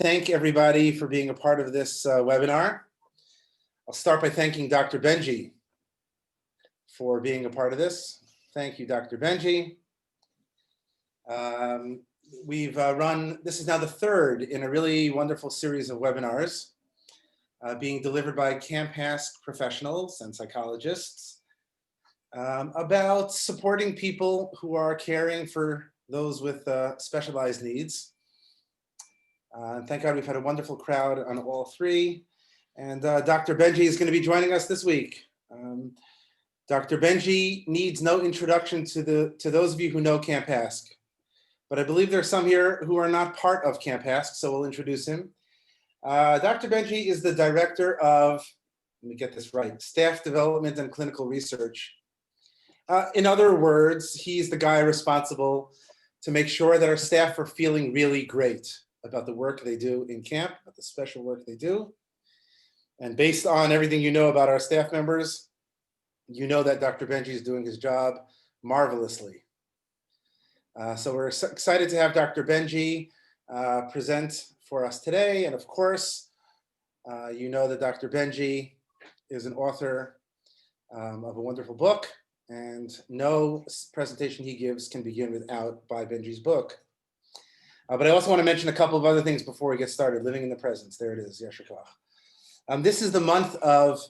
Thank everybody for being a part of this webinar. I'll start by thanking Dr. Benjy for being a part of this. Thank you, Dr. Benjy. We've run, this is now the third in a really wonderful series of webinars being delivered by Camp HASC professionals and psychologists about supporting people who are caring for those with specialized needs. Thank God we've had a wonderful crowd on all three. And Dr. Benjy is going to be joining us this week. Dr. Benjy needs no introduction to those of you who know Camp HASC. But I believe there are some here who are not part of Camp HASC, so we'll introduce him. Dr. Benjy is the director of, let me get this right, Staff Development and Clinical Research. In other words, he's the guy responsible to make sure that our staff are feeling really great about the work they do in camp, about the special work they do. And based on everything you know about our staff members, you know that Dr. Benjy is doing his job marvelously. So we're excited to have Dr. Benjy present for us today. And of course, you know that Dr. Benjy is an author of a wonderful book, and no presentation he gives can begin without by Benjy's book. But I also want to mention a couple of other things before we get started. Living in the presence. There it is. Yasher Koach. This is the month of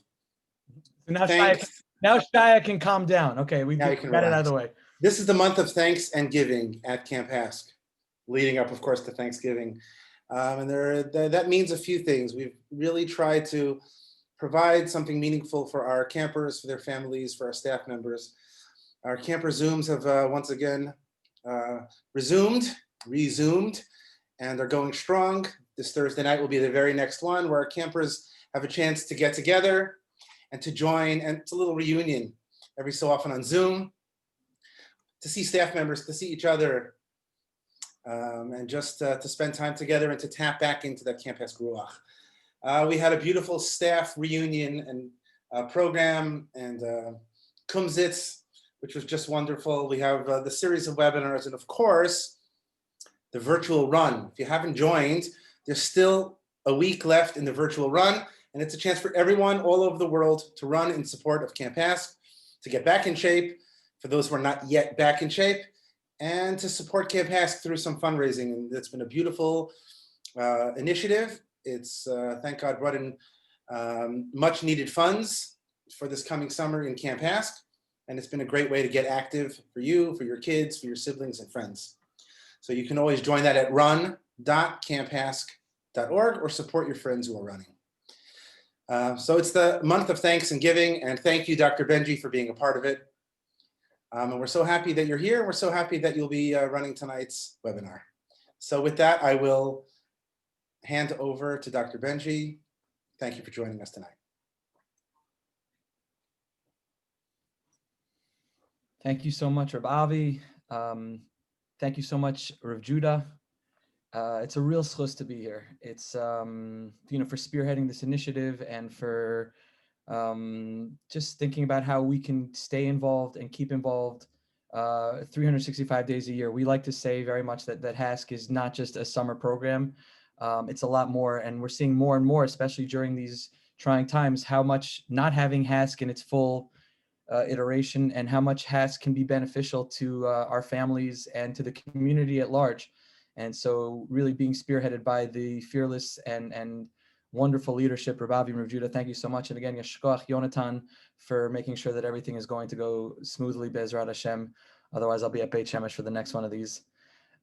thanks. Now Shia can calm down. Okay, we got it out of the way. This is the month of thanks and giving at Camp HASC, leading up, of course, to Thanksgiving. And that means a few things. We've really tried to provide something meaningful for our campers, for their families, for our staff members. Our camper Zooms have once again resumed, and are going strong. This Thursday night will be the very next one where our campers have a chance to get together and to join, and it's a little reunion every so often on Zoom, to see staff members, to see each other, and just to spend time together and to tap back into that Camp HASC Ruach. We had a beautiful staff reunion and program and Kumsitz, which was just wonderful. We have the series of webinars, and of course, the virtual run. If you haven't joined, there's still a week left in the virtual run, and it's a chance for everyone all over the world to run in support of Camp HASC, to get back in shape, for those who are not yet back in shape, and to support Camp HASC through some fundraising. And it's been a beautiful initiative. It's, thank God, brought in much needed funds for this coming summer in Camp HASC, and it's been a great way to get active for you, for your kids, for your siblings and friends. So you can always join that at run.camphasc.org or support your friends who are running. So it's the month of thanks and giving, and thank you, Dr. Benjy, for being a part of it. And we're so happy that you're here. We're so happy that you'll be running tonight's webinar. So with that, I will hand over to Dr. Benjy. Thank you for joining us tonight. Thank you so much, Reb Avi. Thank you so much, Rav Judah. It's a real schus to be here. It's, for spearheading this initiative and for just thinking about how we can stay involved and keep involved 365 days a year. We like to say very much that HASC is not just a summer program. It's a lot more, and we're seeing more and more, especially during these trying times, how much not having HASC in its full iteration and how much HASC can be beneficial to our families and to the community at large. And so really being spearheaded by the fearless and wonderful leadership, Reb Avi and Rav Judah, thank you so much. And again, Yashkoach Yonatan for making sure that everything is going to go smoothly, Be'ezrat Hashem. Otherwise, I'll be at Beit Shemesh for the next one of these.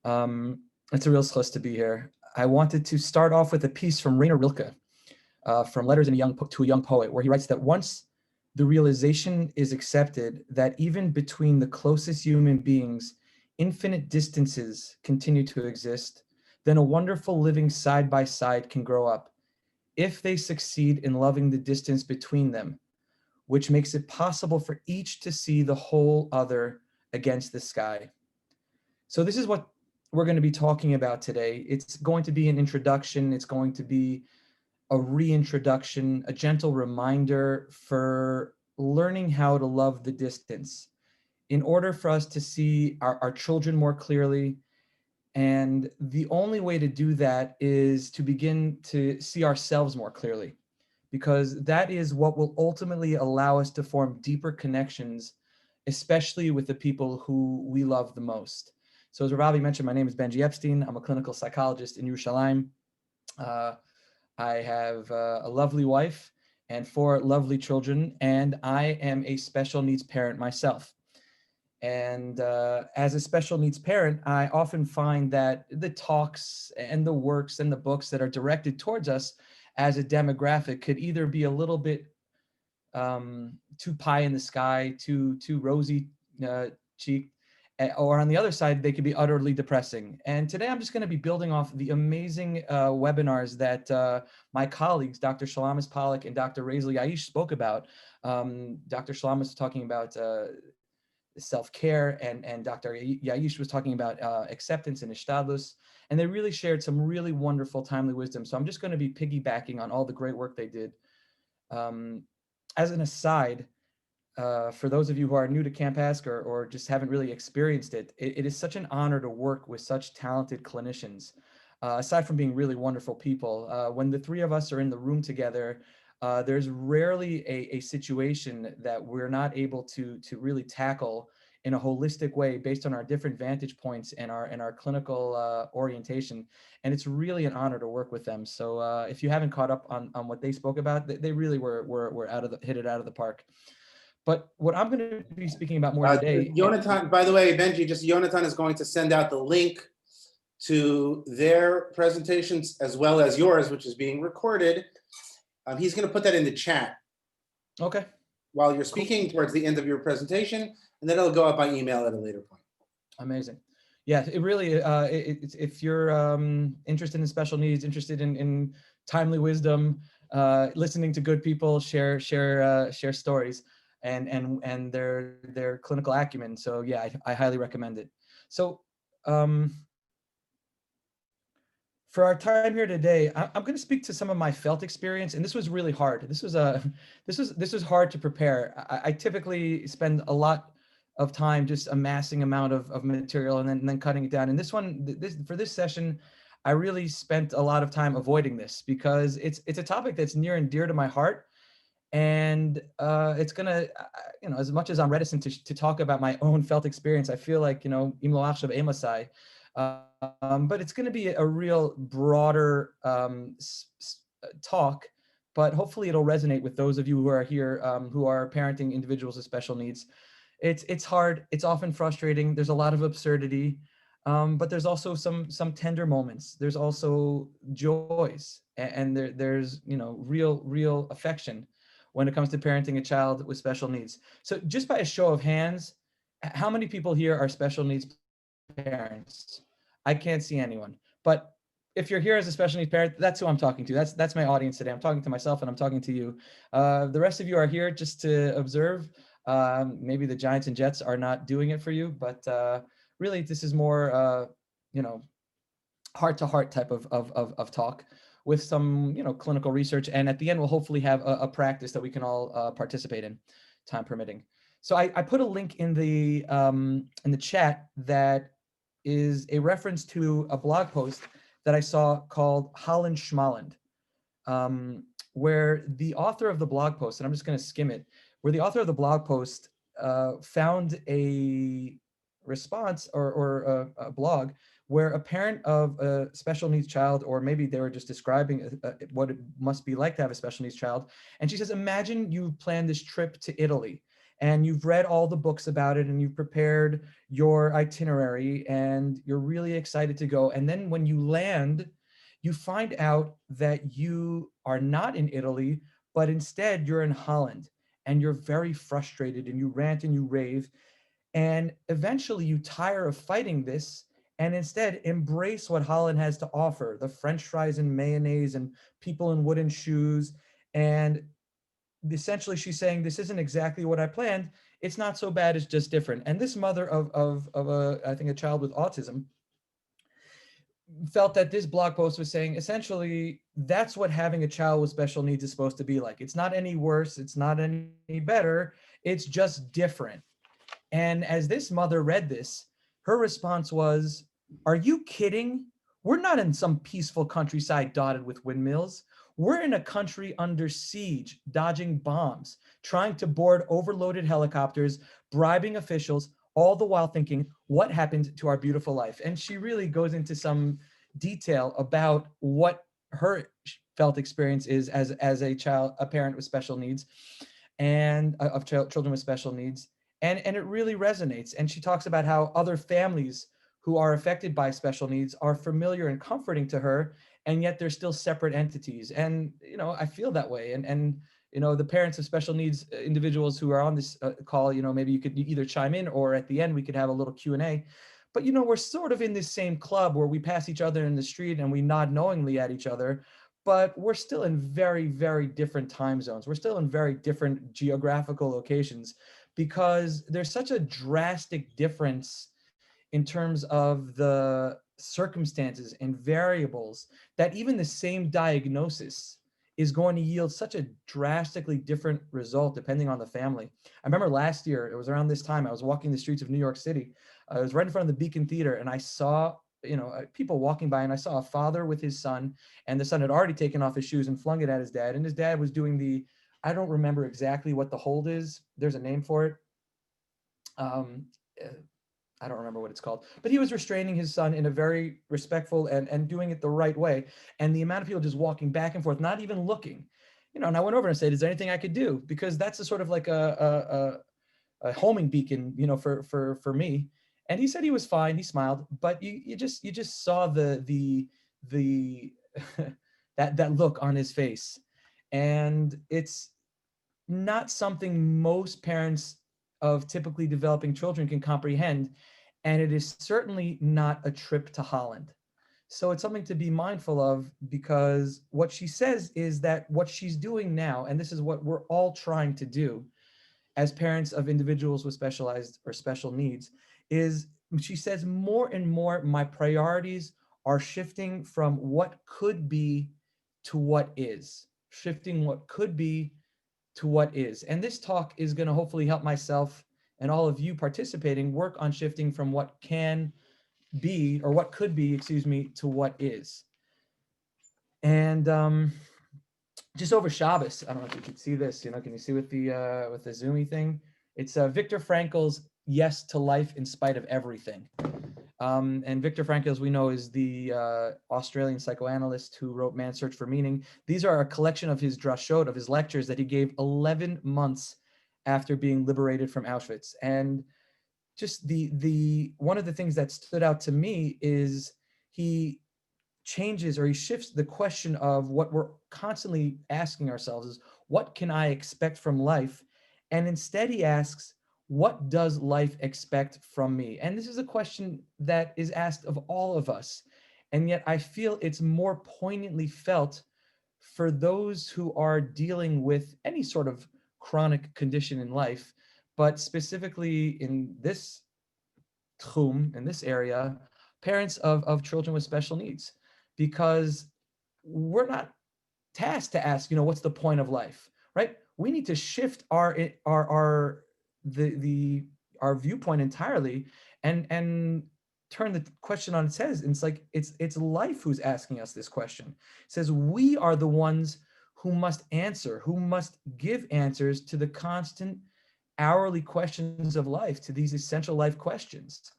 It's a real schus to be here. I wanted to start off with a piece from Rainer Rilke, from Letters to a Young Poet, where he writes that once the realization is accepted that even between the closest human beings, infinite distances continue to exist, then a wonderful living side by side can grow up, if they succeed in loving the distance between them, which makes it possible for each to see the whole other against the sky. So this is what we're going to be talking about today. It's going to be an introduction. It's going to be a reintroduction, a gentle reminder for learning how to love the distance in order for us to see our children more clearly And the only way to do that is to begin to see ourselves more clearly, because that is what will ultimately allow us to form deeper connections, especially with the people who we love the most. So as Ravi mentioned, my name is Benjy Epstein. I'm a clinical psychologist in Yerushalayim. Uh, I have a lovely wife and 4 lovely children, and I am a special needs parent myself. And as a special needs parent, I often find that the talks and the works and the books that are directed towards us as a demographic could either be a little bit too pie in the sky, too rosy cheeked, or on the other side, they could be utterly depressing. And today I'm just going to be building off the amazing webinars that my colleagues, Dr. Shalamis Pollack and Dr. Raisley Aish, spoke about. Dr. Shalamis was talking about self-care, and Dr. Yaish was talking about acceptance and ishtadlus, and they really shared some really wonderful, timely wisdom. So I'm just going to be piggybacking on all the great work they did. As an aside, for those of you who are new to Camp Ask, or just haven't really experienced it, it is such an honor to work with such talented clinicians. Aside from being really wonderful people, when the 3 of us are in the room together, there's rarely a situation that we're not able to really tackle in a holistic way based on our different vantage points and our clinical orientation. And it's really an honor to work with them. So if you haven't caught up on what they spoke about, they really were hit it out of the park. But what I'm going to be speaking about more today. Jonathan, by the way, Benjy, just Jonathan is going to send out the link to their presentations as well as yours, which is being recorded. He's going to put that in the chat. Okay. While you're speaking towards the end of your presentation, and then it'll go up by email at a later point. Amazing. Yeah, it really, if you're interested in special needs, interested in timely wisdom, listening to good people share stories and their clinical acumen. So yeah, I highly recommend it. So for our time here today, I'm going to speak to some of my felt experience, and this was really hard. This was hard to prepare. I typically spend a lot of time just amassing amount of material and then cutting it down. And this one, for this session, I really spent a lot of time avoiding this because it's a topic that's near and dear to my heart. And it's gonna, as much as I'm reticent to talk about my own felt experience, I feel like, imlo achshav emasai. But it's going to be a real broader talk, but hopefully it'll resonate with those of you who are here who are parenting individuals with special needs. It's hard. It's often frustrating. There's a lot of absurdity, but there's also some tender moments. There's also joys, and there's real affection when it comes to parenting a child with special needs. So just by a show of hands, how many people here are special needs parents? I can't see anyone, but if you're here as a special needs parent, that's who I'm talking to. That's my audience today. I'm talking to myself and I'm talking to you. The rest of you are here just to observe. Maybe the Giants and Jets are not doing it for you, but really this is more, heart to heart type of talk with some, clinical research. And at the end, we'll hopefully have a practice that we can all participate in, time permitting. So I put a link in the chat that is a reference to a blog post that I saw called Holland Schmalland, where the author of the blog post, and I'm just going to skim it, where the author of the blog post found a response or a blog where a parent of a special needs child, or maybe they were just describing what it must be like to have a special needs child. And she says, imagine you've planned this trip to Italy and you've read all the books about it and you've prepared your itinerary and you're really excited to go. And then when you land, you find out that you are not in Italy, but instead you're in Holland and you're very frustrated and you rant and you rave. And eventually you tire of fighting this and instead embrace what Holland has to offer, the French fries and mayonnaise and people in wooden shoes. And essentially she's saying, this isn't exactly what I planned. It's not so bad, it's just different. And this mother of I think a child with autism felt that this blog post was saying, essentially, that's what having a child with special needs is supposed to be like. It's not any worse, it's not any better, it's just different. And as this mother read this, her response was, Are you kidding? We're not in some peaceful countryside dotted with windmills. We're in a country under siege, dodging bombs, trying to board overloaded helicopters, bribing officials, all the while thinking, what happened to our beautiful life? And she really goes into some detail about what her felt experience is as a child, a parent with special needs, and of children with special needs. And it really resonates. And she talks about how other families who are affected by special needs are familiar and comforting to her, and yet they're still separate entities. And I feel that way. And the parents of special needs individuals who are on this call, maybe you could either chime in, or at the end we could have a little Q&A. But we're sort of in this same club where we pass each other in the street and we nod knowingly at each other, but we're still in very, very different time zones. We're still in very different geographical locations, because there's such a drastic difference in terms of the circumstances and variables, that even the same diagnosis is going to yield such a drastically different result depending on the family. I remember last year, it was around this time, I was walking the streets of New York City. I was right in front of the Beacon Theater, and I saw people walking by, and I saw a father with his son, and the son had already taken off his shoes and flung it at his dad, and his dad was doing I don't remember exactly what the hold is. There's a name for it. um, I don't remember what it's called, but he was restraining his son in a very respectful and doing it the right way. And the amount of people just walking back and forth, not even looking, and I went over and said, is there anything I could do? Because that's a sort of like a homing beacon, for me. And he said he was fine. He smiled, but you just saw the that look on his face. And it's not something most parents of typically developing children can comprehend. And it is certainly not a trip to Holland. So it's something to be mindful of, because what she says is that what she's doing now, and this is what we're all trying to do as parents of individuals with specialized or special needs, is she says more and more, my priorities are shifting from what could be to what is, shifting what could be to what is. And this talk is going to hopefully help myself and all of you participating work on shifting from what can be, or what could be, excuse me, to what is. And just over Shabbos, I don't know if you can see this, can you see with the Zoomy thing? It's Viktor Frankl's Yes to Life in Spite of Everything. And Viktor Frankl, as we know, is the Australian psychoanalyst who wrote Man's Search for Meaning. These are a collection of his drashot, of his lectures that he gave 11 months after being liberated from Auschwitz. And just the one of the things that stood out to me is he changes, or he shifts the question of what we're constantly asking ourselves is, what can I expect from life? And instead he asks, what does life expect from me? And this is a question that is asked of all of us. And yet I feel it's more poignantly felt for those who are dealing with any sort of chronic condition in life, but specifically in this tchum, in this area, parents of children with special needs, because we're not tasked to ask, what's the point of life, right? We need to shift our viewpoint entirely, and turn the question on its head. And it's like it's life who's asking us this question. It says we are the ones who must answer, who must give answers to the constant hourly questions of life, to these essential life questions.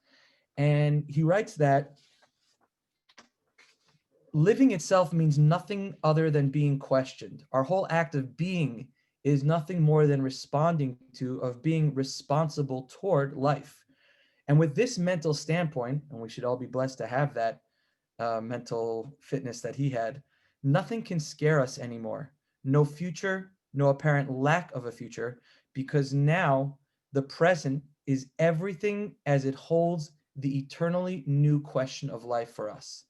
And he writes that living itself means nothing other than being questioned. Our whole act of being is nothing more than responding to, of being responsible toward life. And with this mental standpoint, and we should all be blessed to have that mental fitness that he had, nothing can scare us anymore. No future, no apparent lack of a future, because now the present is everything as it holds the eternally new question of life for us.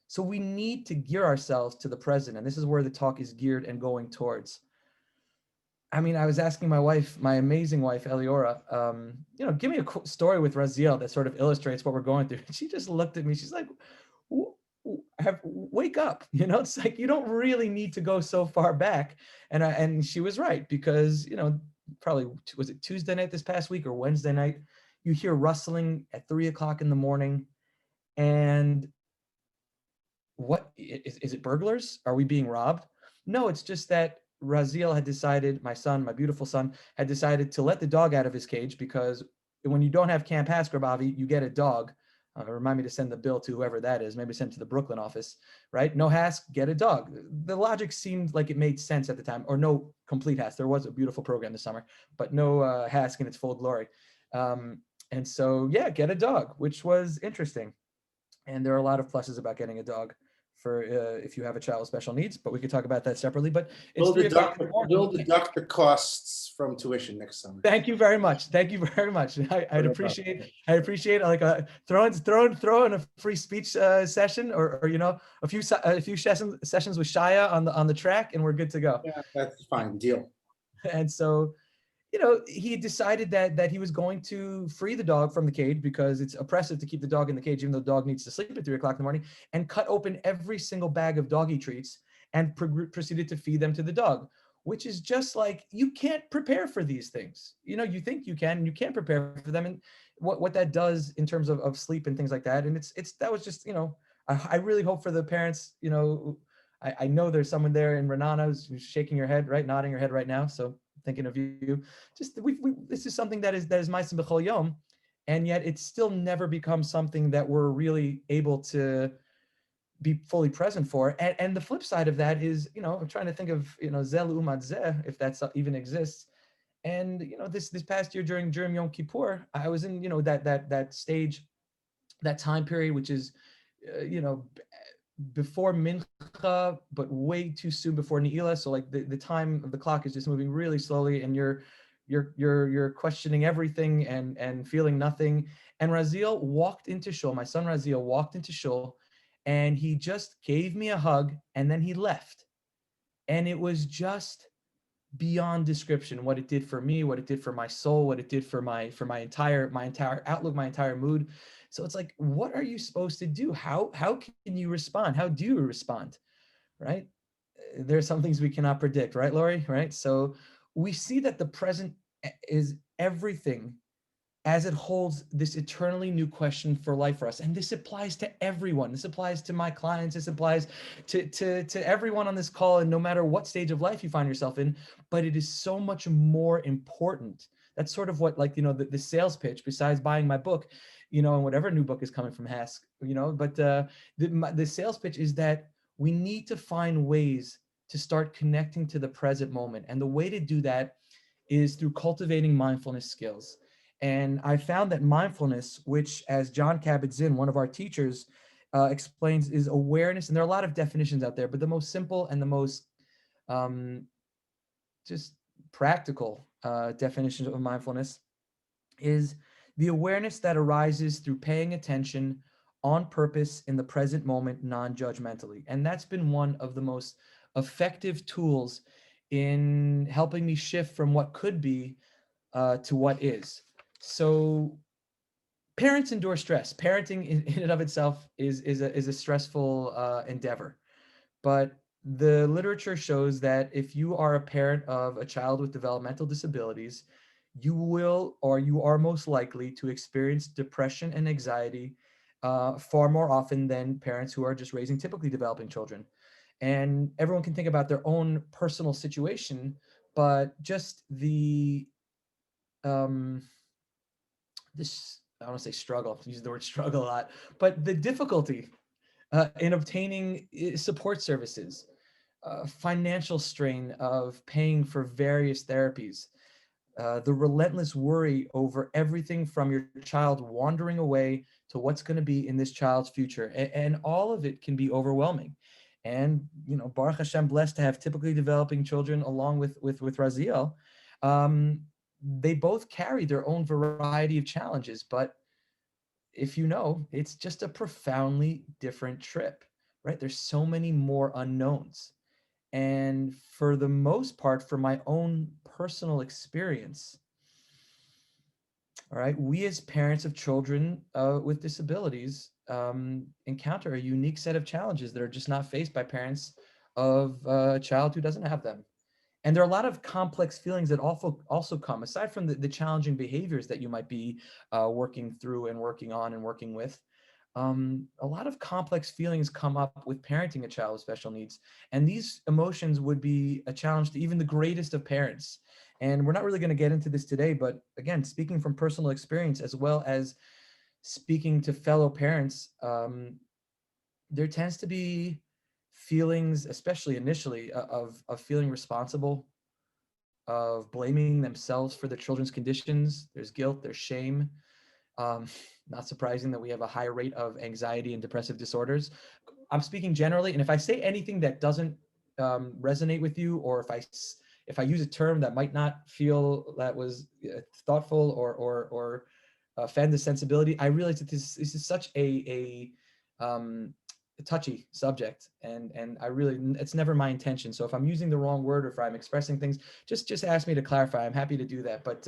So we need to gear ourselves to the present. And this is where the talk is geared and going towards. I mean, I was asking my wife, my amazing wife, Eliora, give me a story with Raziel that sort of illustrates what we're going through. And she just looked at me. She's like, wake up. It's like, you don't really need to go so far back. And she was right, because, probably, was it Tuesday night this past week or Wednesday night? You hear rustling at 3 o'clock in the morning. And what is it burglars? Are we being robbed? No, it's just that Raziel had decided, my son, my beautiful son, had decided to let the dog out of his cage because when you don't have Camp Hasker, you get a dog. Remind me to send the bill to whoever that is, maybe send to the Brooklyn office, right? No Hask, get a dog. The logic seemed like it made sense at the time, or no complete Hask. There was a beautiful program this summer, but no Hask in its full glory. Um, and so, yeah, get a dog, which was interesting. And there are a lot of pluses about getting a dog for if you have a child with special needs, but we could talk about that separately. But it's 3:00 in the We'll morning. deduct the costs from tuition next summer. Thank you very much. Thank you very much. I'd appreciate like throwing a free speech session or a few sessions with Shaya on the track, and we're good to go. Yeah, that's fine. Deal. And so he decided that he was going to free the dog from the cage because it's oppressive to keep the dog in the cage, even though the dog needs to sleep at 3:00 in the morning, and cut open every single bag of doggy treats and proceeded to feed them to the dog, which is just like, you can't prepare for these things. You think you can, and you can't prepare for them. And what that does in terms of sleep and things like that. And that was just, I really hope for the parents, I know there's someone there in Renana who's shaking your head, right? Nodding your head right now. So thinking of you. Just this is something that is ma'asim b'chol yom, and yet it's still never become something that we're really able to be fully present for. And the flip side of that is, I'm trying to think of, zel umat zeh, if that even exists. And this past year during Yom Kippur, I was in that stage, that time period, which is before mincha, but way too soon before ne'ilah. So like the time of the clock is just moving really slowly, and you're questioning everything and feeling nothing. And Raziel walked into shul. My son Raziel walked into shul, and he just gave me a hug, and then he left. And it was just beyond description what it did for me, what it did for my soul, what it did for my entire outlook, my entire mood. So it's like, what are you supposed to do? How can you respond? How do you respond? Right? There's some things we cannot predict, right, Lori? Right? So we see that the present is everything, as it holds this eternally new question for life for us. And this applies to everyone. This applies to my clients. This applies to everyone on this call, and no matter what stage of life you find yourself in. But it is so much more important. That's sort of what, like, the sales pitch, besides buying my book, and whatever new book is coming from Hask, but the sales pitch is that we need to find ways to start connecting to the present moment. And the way to do that is through cultivating mindfulness skills. And I found that mindfulness, which, as John Kabat-Zinn, one of our teachers, explains, is awareness. And there are a lot of definitions out there, but the most simple and the most just practical definition of mindfulness is the awareness that arises through paying attention on purpose in the present moment, non-judgmentally. And that's been one of the most effective tools in helping me shift from what could be to what is. So parents endure stress. Parenting in and of itself is a stressful endeavor. But the literature shows that if you are a parent of a child with developmental disabilities, you will, or you are most likely to experience depression and anxiety far more often than parents who are just raising typically developing children. And everyone can think about their own personal situation, but just this, I don't want to say struggle, I use the word struggle a lot, but the difficulty in obtaining support services, financial strain of paying for various therapies, the relentless worry over everything from your child wandering away to what's going to be in this child's future. And all of it can be overwhelming. And, Baruch Hashem, blessed to have typically developing children along with Raziel. They both carry their own variety of challenges, but if it's just a profoundly different trip, right? There's so many more unknowns. And for the most part, for my own personal experience, all right, we as parents of children with disabilities encounter a unique set of challenges that are just not faced by parents of a child who doesn't have them. And there are a lot of complex feelings that also come, aside from the challenging behaviors that you might be working through and working on and working with. a lot of complex feelings come up with parenting a child with special needs. And these emotions would be a challenge to even the greatest of parents. And we're not really going to get into this today, but again, speaking from personal experience as well as speaking to fellow parents, there tends to be feelings, especially initially, of feeling responsible, of blaming themselves for their children's conditions. There's guilt, there's shame. Um, Not surprising that we have a high rate of anxiety and depressive disorders. I'm speaking generally, and if I say anything that doesn't resonate with you, or if I use a term that might not feel that was thoughtful or offend the sensibility, I realize that this is such a touchy subject, and I really, it's never my intention. So if I'm using the wrong word or if I'm expressing things, just ask me to clarify. I'm happy to do that. But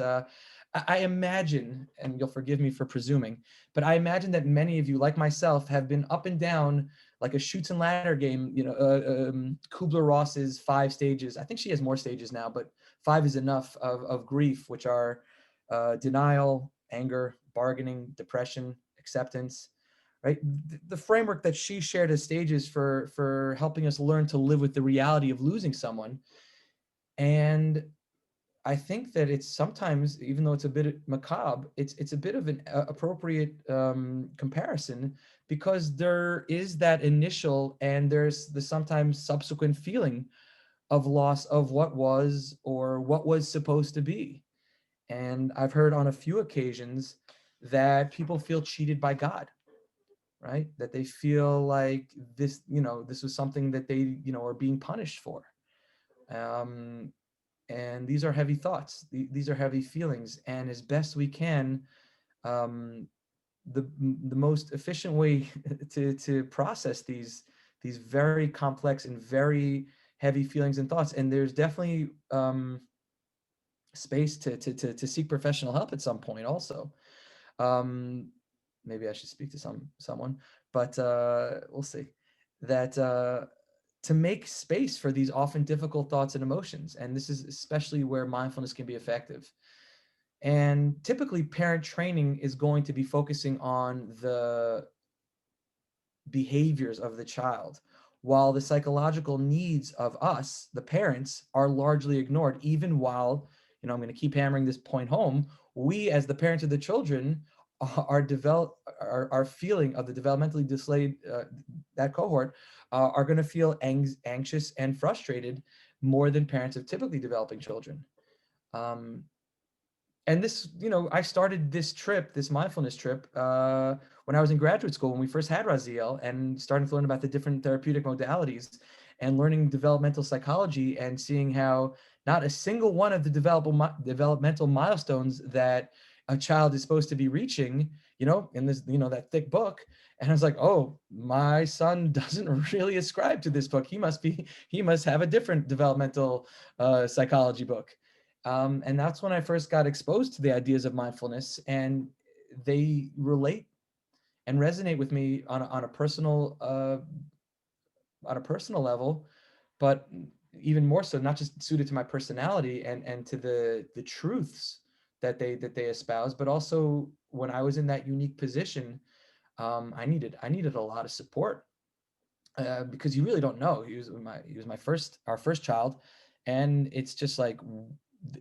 I imagine, and you'll forgive me for presuming, but I imagine that many of you, like myself, have been up and down like a Chutes and Ladder game. Kubler-Ross's 5 stages. I think she has more stages now, but 5 is enough of grief, which are denial, anger, bargaining, depression, acceptance. Right, the framework that she shared as stages for helping us learn to live with the reality of losing someone. And I think that it's sometimes, even though it's a bit macabre, it's a bit of an appropriate comparison, because there is that initial and there's the sometimes subsequent feeling of loss of what was or what was supposed to be. And I've heard on a few occasions that people feel cheated by God, right? That they feel like this was something that they, are being punished for. Um, and these are heavy thoughts. These are heavy feelings. And as best we can, um, the most efficient way to process these very complex and very heavy feelings and thoughts. And there's definitely space to seek professional help at some point also. Um, Maybe I should speak to someone, but we'll see. That to make space for these often difficult thoughts and emotions, and this is especially where mindfulness can be effective. And typically, parent training is going to be focusing on the behaviors of the child, while the psychological needs of us, the parents, are largely ignored, even while, I'm going to keep hammering this point home, we as the parents of the children are feeling of the developmentally delayed, that cohort, are going to feel anxious and frustrated more than parents of typically developing children. Um, and this, I started this mindfulness trip, when I was in graduate school, when we first had Raziel, and starting to learn about the different therapeutic modalities and learning developmental psychology, and seeing how not a single one of the developmental milestones that a child is supposed to be reaching, in this, that thick book. And I was like, oh, my son doesn't really ascribe to this book. He must have a different developmental psychology book. And that's when I first got exposed to the ideas of mindfulness, and they relate and resonate with me on a personal level, but even more so, not just suited to my personality and to the truths that they espouse, but also when I was in that unique position, I needed a lot of support, because you really don't know. He was our first child, and it's just like,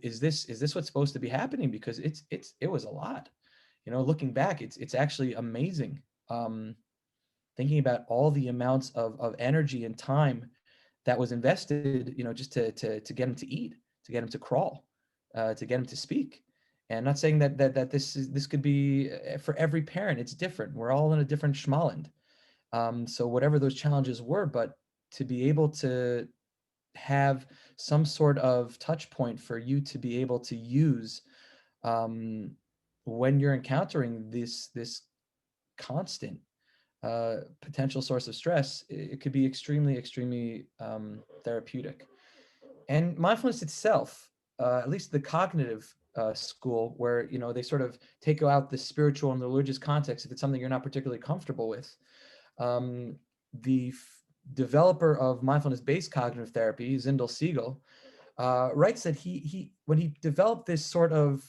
is this what's supposed to be happening? Because it was a lot. Looking back, it's actually amazing, thinking about all the amounts of energy and time that was invested, just to get him to eat, to get him to crawl, to get him to speak. And I'm not saying that this could be for every parent. It's different. We're all in a different schmalland. So whatever those challenges were, but to be able to have some sort of touch point for you to be able to use, when you're encountering this constant potential source of stress, it could be extremely therapeutic. And mindfulness itself, at least the cognitive school, where they sort of take out the spiritual and the religious context if it's something you're not particularly comfortable with. The developer of mindfulness-based cognitive therapy, Zindel Siegel, writes that he when he developed this sort of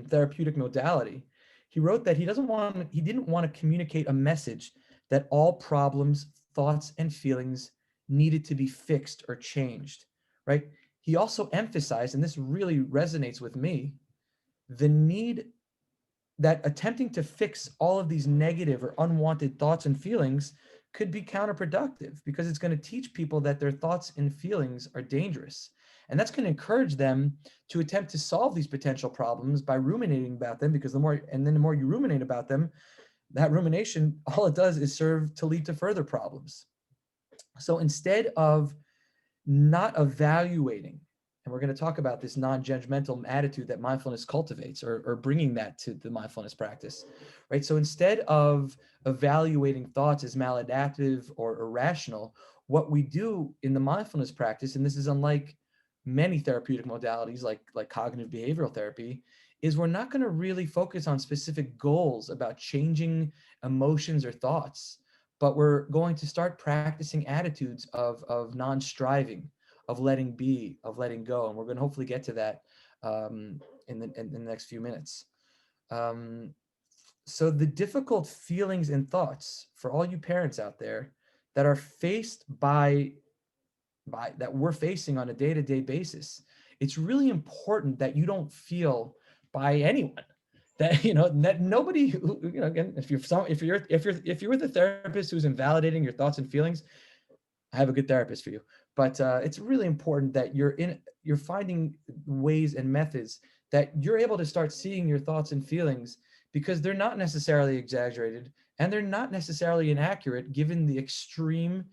therapeutic modality, he wrote that he didn't want to communicate a message that all problems, thoughts, and feelings needed to be fixed or changed, right? He also emphasized, and this really resonates with me, the need that attempting to fix all of these negative or unwanted thoughts and feelings could be counterproductive because it's going to teach people that their thoughts and feelings are dangerous. And that's going to encourage them to attempt to solve these potential problems by ruminating about them, because the more you ruminate about them, that rumination, all it does is serve to lead to further problems. So instead of not evaluating, and we're going to talk about this non-judgmental attitude that mindfulness cultivates, or bringing that to the mindfulness practice, right? So instead of evaluating thoughts as maladaptive or irrational, what we do in the mindfulness practice, and this is unlike many therapeutic modalities like cognitive behavioral therapy, is we're not going to really focus on specific goals about changing emotions or thoughts, but we're going to start practicing attitudes of non-striving, of letting be, of letting go. And we're going to hopefully get to that in the next few minutes. So the difficult feelings and thoughts for all you parents out there that are faced by that we're facing on a day-to-day basis, it's really important that you don't feel by anyone that, that nobody again, if you're with a therapist who's invalidating your thoughts and feelings, I have a good therapist for you. But it's really important that you're finding ways and methods that you're able to start seeing your thoughts and feelings, because they're not necessarily exaggerated and they're not necessarily inaccurate given the extreme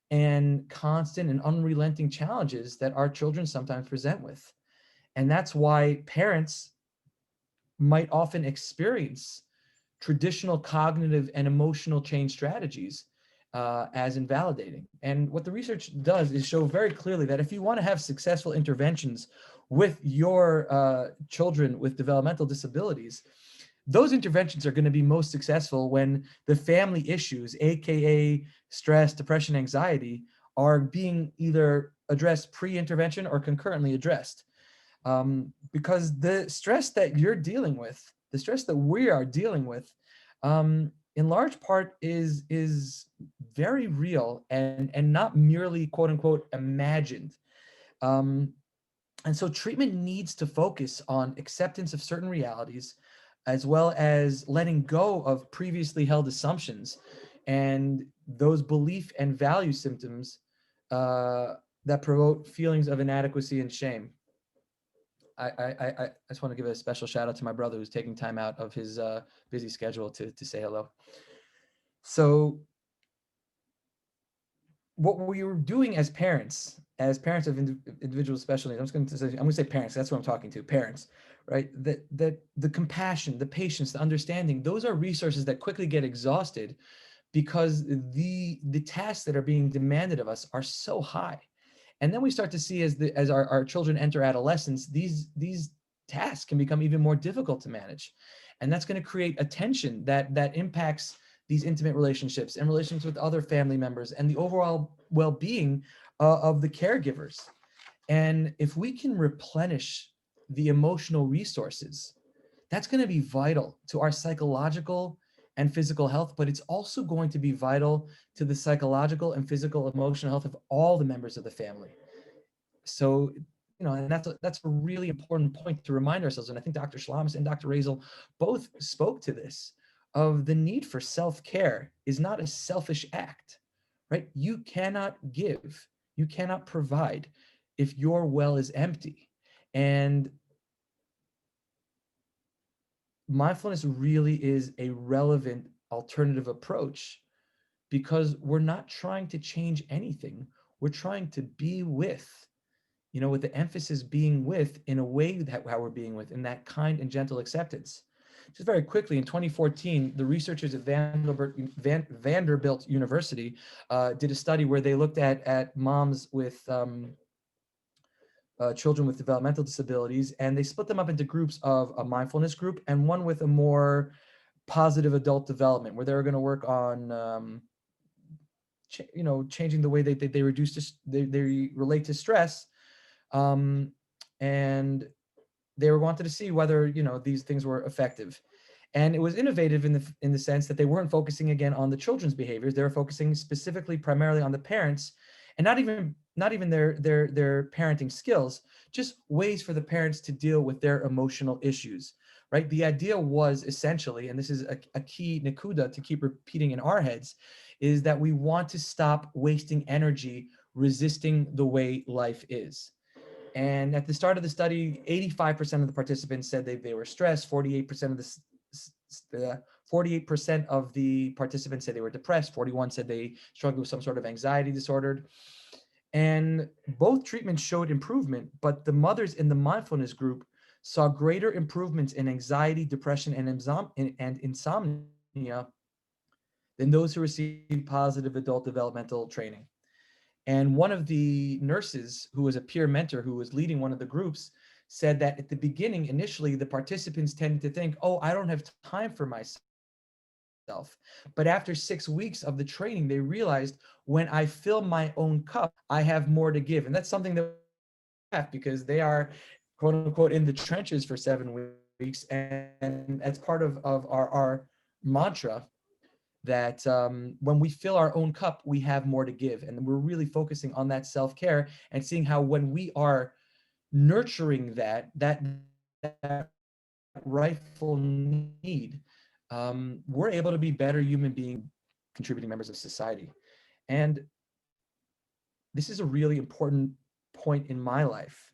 and constant and unrelenting challenges that our children sometimes present with. And that's why parents might often experience traditional cognitive and emotional change strategies as invalidating. And what the research does is show very clearly that if you want to have successful interventions with your children with developmental disabilities, those interventions are going to be most successful when the family issues, aka stress, depression, anxiety, are being either addressed pre-intervention or concurrently addressed. Because the stress that you're dealing with, the stress that we are dealing with, in large part is very real and not merely quote unquote imagined. And so treatment needs to focus on acceptance of certain realities, as well as letting go of previously held assumptions and those belief and value symptoms that promote feelings of inadequacy and shame. I just want to give a special shout out to my brother who's taking time out of his busy schedule to say hello. So what we were doing as parents of individuals with special needs, I'm going to say parents, that's what I'm talking to, parents, right? That the compassion, the patience, the understanding, those are resources that quickly get exhausted because the tasks that are being demanded of us are so high. And then we start to see as our children enter adolescence, these tasks can become even more difficult to manage. And that's going to create a tension that impacts these intimate relationships and relations with other family members and the overall well-being of the caregivers. And if we can replenish the emotional resources, that's going to be vital to our psychological and physical health, but it's also going to be vital to the psychological and physical emotional health of all the members of the family. So, and that's a really important point to remind ourselves. And I think Dr. Schlamis and Dr. Razel both spoke to this, of the need for self-care is not a selfish act, right? You cannot give, you cannot provide if your well is empty. And mindfulness really is a relevant alternative approach, because we're not trying to change anything. We're trying to be with, with the emphasis being with in a way that how we're being with, in that kind and gentle acceptance. Just very quickly, in 2014, the researchers at Vanderbilt University did a study where they looked at moms with children with developmental disabilities, and they split them up into groups of a mindfulness group and one with a more positive adult development, where they were going to work on changing the way they they relate to stress, and they wanted to see whether these things were effective. And it was innovative in the sense that they weren't focusing again on the children's behaviors. They were focusing specifically primarily on the parents, and not even their parenting skills, just ways for the parents to deal with their emotional issues, right? The idea was essentially, and this is a key nakuda to keep repeating in our heads, is that we want to stop wasting energy resisting the way life is. And at the start of the study, 85% of the participants said they were stressed. 48% of the 48% of the participants said they were depressed. 41 said they struggled with some sort of anxiety disorder. And both treatments showed improvement, but the mothers in the mindfulness group saw greater improvements in anxiety, depression, and insomnia than those who received positive adult developmental training. And one of the nurses, who was a peer mentor who was leading one of the groups, said that at the beginning, initially, the participants tended to think, oh, I don't have time for myself. But after 6 weeks of the training, they realized when I fill my own cup, I have more to give. And that's something that we have, because they are, quote unquote, in the trenches for 7 weeks. And that's part of our mantra, that when we fill our own cup, we have more to give. And we're really focusing on that self-care and seeing how when we are nurturing that rightful need, we're able to be better human beings, contributing members of society. And this is a really important point in my life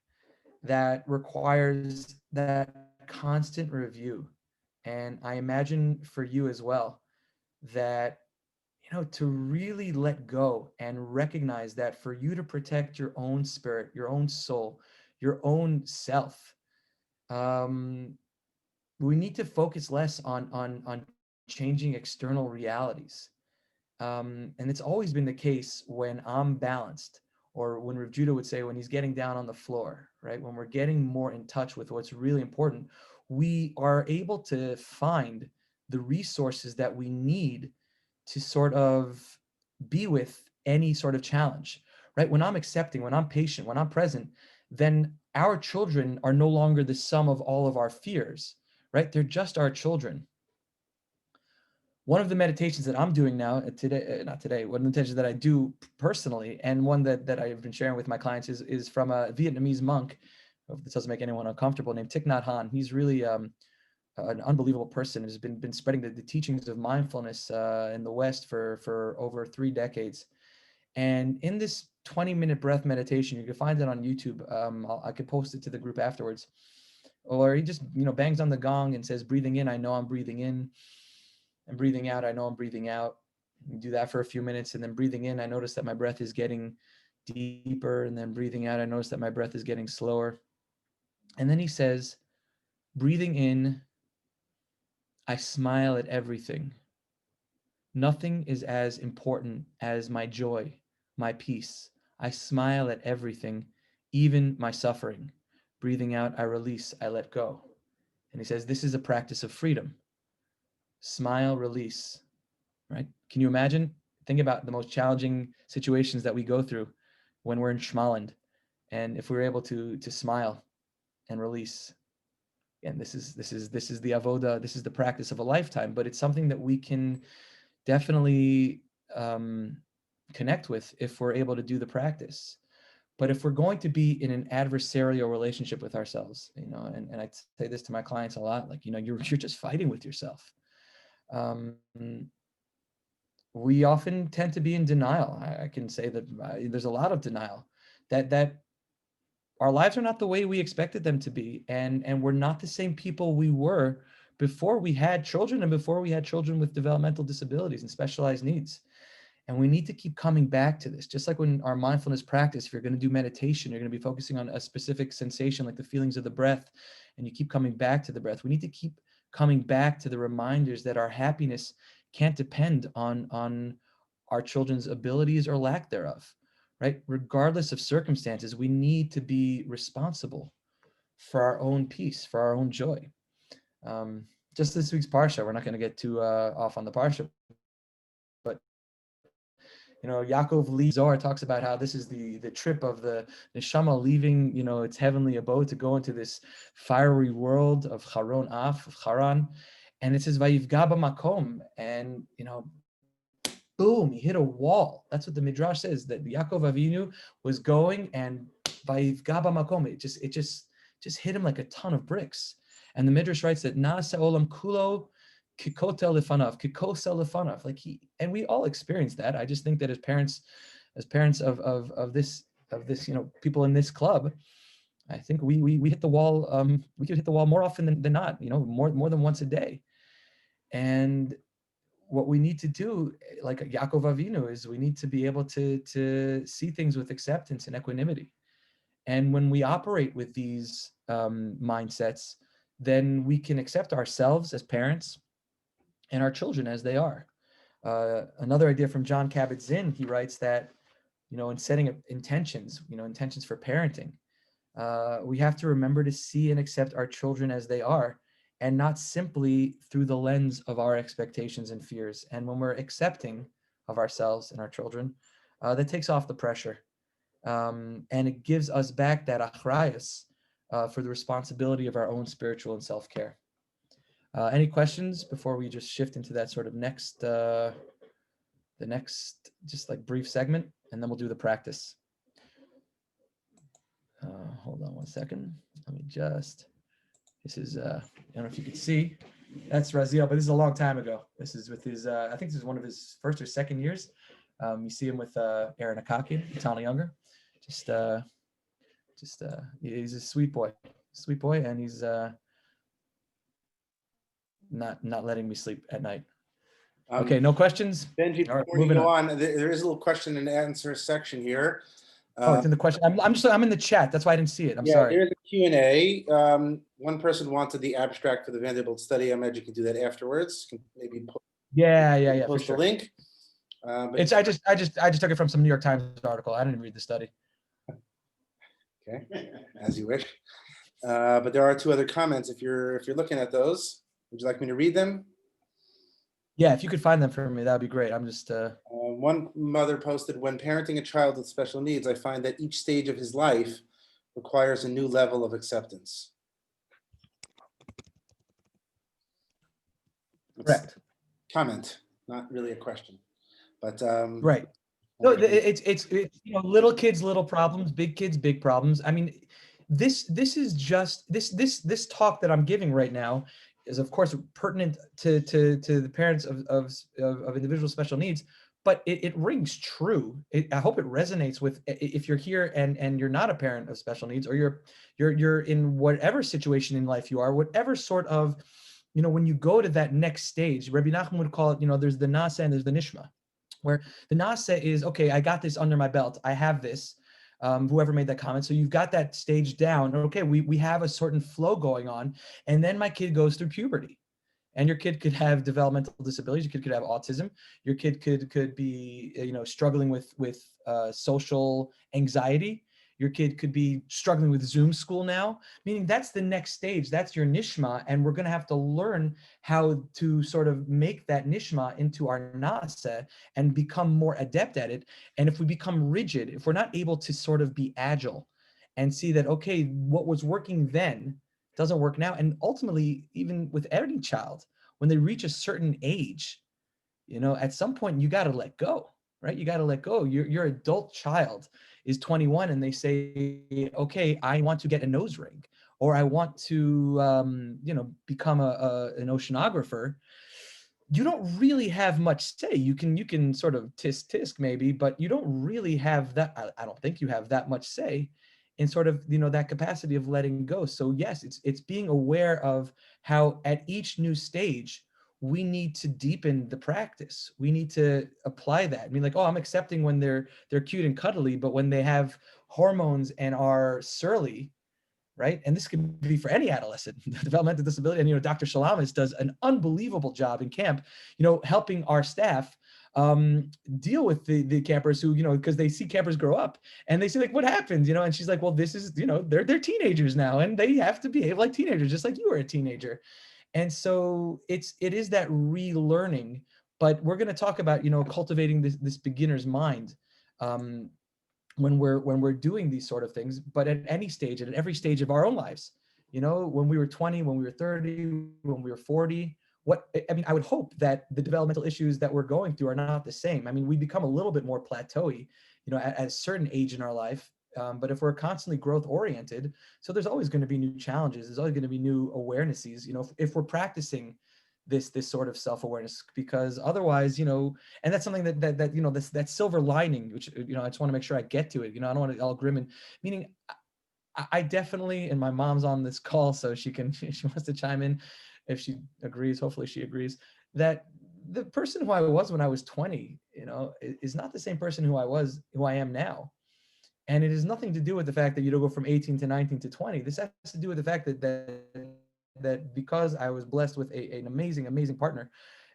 that requires that constant review. And I imagine for you as well, that to really let go and recognize that for you to protect your own spirit, your own soul, your own self, we need to focus less on changing external realities. And it's always been the case when I'm balanced, or when Rav Judah would say, when he's getting down on the floor, right? When we're getting more in touch with what's really important, we are able to find the resources that we need to sort of be with any sort of challenge, right? When I'm accepting, when I'm patient, when I'm present, then our children are no longer the sum of all of our fears, right? They're just our children. One of the meditations that I'm doing now not today, one of the meditations that I do personally, and one that I've been sharing with my clients is from a Vietnamese monk, if this doesn't make anyone uncomfortable, named Thich Nhat Hanh. He's really an unbelievable person, has been spreading the teachings of mindfulness in the West for over 3 decades. And in this 20-minute breath meditation, you can find it on YouTube. I could post it to the group afterwards. Or he just bangs on the gong and says, breathing in, I know I'm breathing in. And breathing out, I know I'm breathing out. You do that for a few minutes, and then breathing in, I notice that my breath is getting deeper, and then breathing out, I notice that my breath is getting slower. And then he says, breathing in, I smile at everything. Nothing is as important as my joy, my peace. I smile at everything, even my suffering. Breathing out, I release, I let go. And he says, this is a practice of freedom. Smile, release, right? Can you imagine? Think about the most challenging situations that we go through when we're in Schmalland. And if we're able to smile and release, and this is the avoda, this is the practice of a lifetime, but it's something that we can definitely connect with if we're able to do the practice. But if we're going to be in an adversarial relationship with ourselves, and I say this to my clients a lot, like, you're just fighting with yourself. We often tend to be in denial. I can say that there's a lot of denial that our lives are not the way we expected them to be, and we're not the same people we were before we had children, and before we had children with developmental disabilities and specialized needs. And we need to keep coming back to this. Just like when our mindfulness practice, if you're going to do meditation, you're going to be focusing on a specific sensation, like the feelings of the breath, and you keep coming back to the breath. We need to keep coming back to the reminders that our happiness can't depend on our children's abilities or lack thereof, right? Regardless of circumstances, we need to be responsible for our own peace, for our own joy. Just this week's Parsha, we're not going to get too off on the Parsha, but Yaakov Lee Zohar talks about how this is the trip of the neshama leaving, its heavenly abode to go into this fiery world of Charon Af, of Haran. And it says Vayivga b'makom, and boom, he hit a wall. That's what the Midrash says, that Yaakov Avinu was going and Vayivga b'makom, it just hit him like a ton of bricks. And the Midrash writes that Na'aseh olam kulo kikotel lefanav, kikosel lefanav. Like and we all experience that. I just think that as parents of this people in this club, I think we hit the wall. We could hit the wall more often than not. More than once a day. And what we need to do, like Yaakov Avinu, is we need to be able to see things with acceptance and equanimity. And when we operate with these mindsets, then we can accept ourselves as parents and our children as they are. Another idea from John Kabat-Zinn, he writes that, in setting up intentions for parenting, we have to remember to see and accept our children as they are, and not simply through the lens of our expectations and fears. And when we're accepting of ourselves and our children, that takes off the pressure. And it gives us back that achrayus for the responsibility of our own spiritual and self-care. Any questions before we just shift into that sort of the next just like brief segment, and then we'll do the practice. Hold on one second. Let me this is, I don't know if you can see, that's Raziel, but this is a long time ago. This is with his, I think this is one of his first or second years. You see him with Aaron Akakin, Tana Younger. He's a sweet boy, and he's not letting me sleep at night. Okay, no questions? Benjy, All right, before you moving go on. there is a little question and answer section here. It's in the question. I'm in the chat. That's why I didn't see it. I'm sorry. There's a Q&A. One person wanted the abstract for the Vanderbilt study. I imagine you can do that afterwards. Maybe post Post the link. I just took it from some New York Times article. I didn't read the study. Okay, as you wish. But there are two other comments. If you're looking at those, would you like me to read them? Yeah, if you could find them for me, that would be great. I'm just. One mother posted, when parenting a child with special needs, I find that each stage of his life requires a new level of acceptance. Correct. Comment, not really a question, but right. No, it's little kids, little problems, big kids, big problems. I mean, this is just this talk that I'm giving right now is of course pertinent to the parents of individual special needs, but it rings true. I hope it resonates with, if you're here and you're not a parent of special needs, or you're in whatever situation in life you are, whatever sort of, when you go to that next stage, Rabbi Nachman would call it, there's the nasa and there's the nishma, where the nasa is, okay, I got this under my belt, I have this. Whoever made that comment. So you've got that stage down. Okay, we have a certain flow going on. And then my kid goes through puberty. And your kid could have developmental disabilities. Your kid could have autism. Your kid could be, struggling with social anxiety. Your kid could be struggling with Zoom school now, meaning that's the next stage. That's your nishma. And we're going to have to learn how to sort of make that nishma into our nasa and become more adept at it. And if we become rigid, if we're not able to sort of be agile and see that, okay, what was working then doesn't work now. And ultimately, even with any child, when they reach a certain age, at some point you got to let go, right? You got to let go. Your adult child is 21 and they say, okay, I want to get a nose ring, or I want to, become an oceanographer. You don't really have much say. You can sort of tisk maybe, but you don't really have that. I don't think you have that much say in sort of, that capacity of letting go. So yes, it's being aware of how at each new stage, we need to deepen the practice. We need to apply that. I mean, like, oh, I'm accepting when they're cute and cuddly, but when they have hormones and are surly, right? And this can be for any adolescent, developmental disability. And, Dr. Shalamis does an unbelievable job in camp, helping our staff deal with the campers who, because they see campers grow up and they say, like, what happened? And she's like, well, this is, they're teenagers now and they have to behave like teenagers, just like you were a teenager. And so it is that relearning, but we're going to talk about, cultivating this beginner's mind when we're doing these sort of things, but at any stage and at every stage of our own lives, when we were 20, when we were 30, when we were 40, I mean, I would hope that the developmental issues that we're going through are not the same. I mean, we become a little bit more plateauy, at a certain age in our life. But if we're constantly growth oriented, so there's always going to be new challenges. There's always going to be new awarenesses, if we're practicing this sort of self-awareness, because otherwise, and that's something that that silver lining, which, I just want to make sure I get to it. I don't want to all grim, and meaning I definitely, and my mom's on this call, so she can, she wants to chime in if she agrees. Hopefully she agrees that the person who I was when I was 20, is not the same person who I am now. And it has nothing to do with the fact that you don't go from 18 to 19 to 20. This has to do with the fact that because I was blessed with an amazing partner,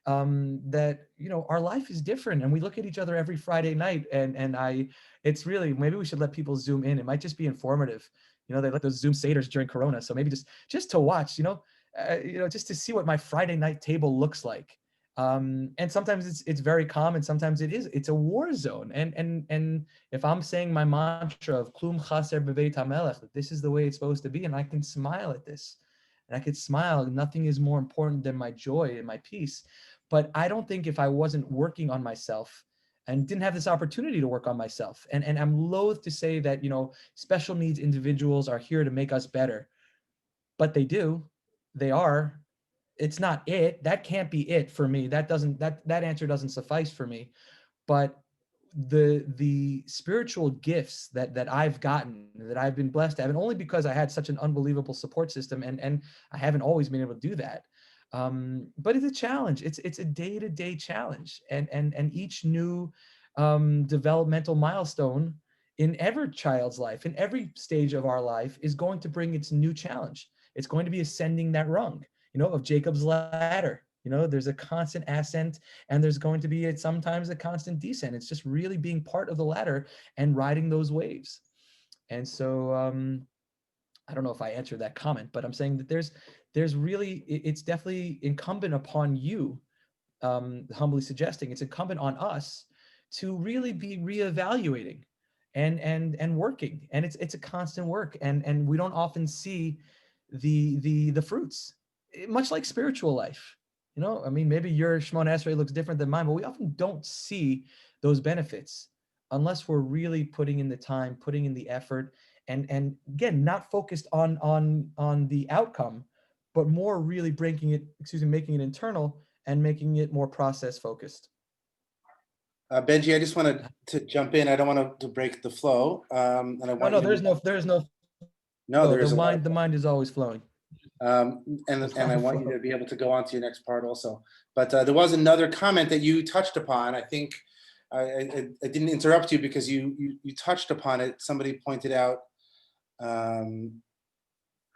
that our life is different, and we look at each other every Friday night, and it's really, maybe we should let people zoom in. It might just be informative. They let those Zoom seders during Corona, so maybe just to watch, just to see what my Friday night table looks like. And sometimes it's very calm, and sometimes it's a war zone. And if I'm saying my mantra of Klum Chaser B'Beit HaMelech, that this is the way it's supposed to be, and I can smile at this, and I could smile, nothing is more important than my joy and my peace. But I don't think if I wasn't working on myself and didn't have this opportunity to work on myself, and I'm loath to say that, special needs individuals are here to make us better, but they are. It's not it. That can't be it for me. That answer doesn't suffice for me. But the spiritual gifts that I've gotten, that I've been blessed to have, and only because I had such an unbelievable support system, and I haven't always been able to do that. But it's a challenge. It's a day-to-day challenge, and each new developmental milestone in every child's life, in every stage of our life, is going to bring its new challenge. It's going to be ascending that rung, of Jacob's ladder. There's a constant ascent, and there's going to be sometimes a constant descent. It's just really being part of the ladder and riding those waves. And so I don't know if I answered that comment, but I'm saying that there's really, it's definitely incumbent upon you, humbly suggesting it's incumbent on us to really be reevaluating and working. And it's a constant work, and we don't often see the fruits, much like spiritual life. I mean, maybe your Shemona Esrei looks different than mine, but we often don't see those benefits unless we're really putting in the time, putting in the effort, and again, not focused on the outcome, but more really making it internal and making it more process focused. Benji, I just wanted to jump in. I don't want to break the flow. And I want you to there's no no, flow. there is a lot. The mind is always flowing. And I want you to be able to go on to your next part also. But there was another comment that you touched upon. I think I didn't interrupt you because you touched upon it. Somebody pointed out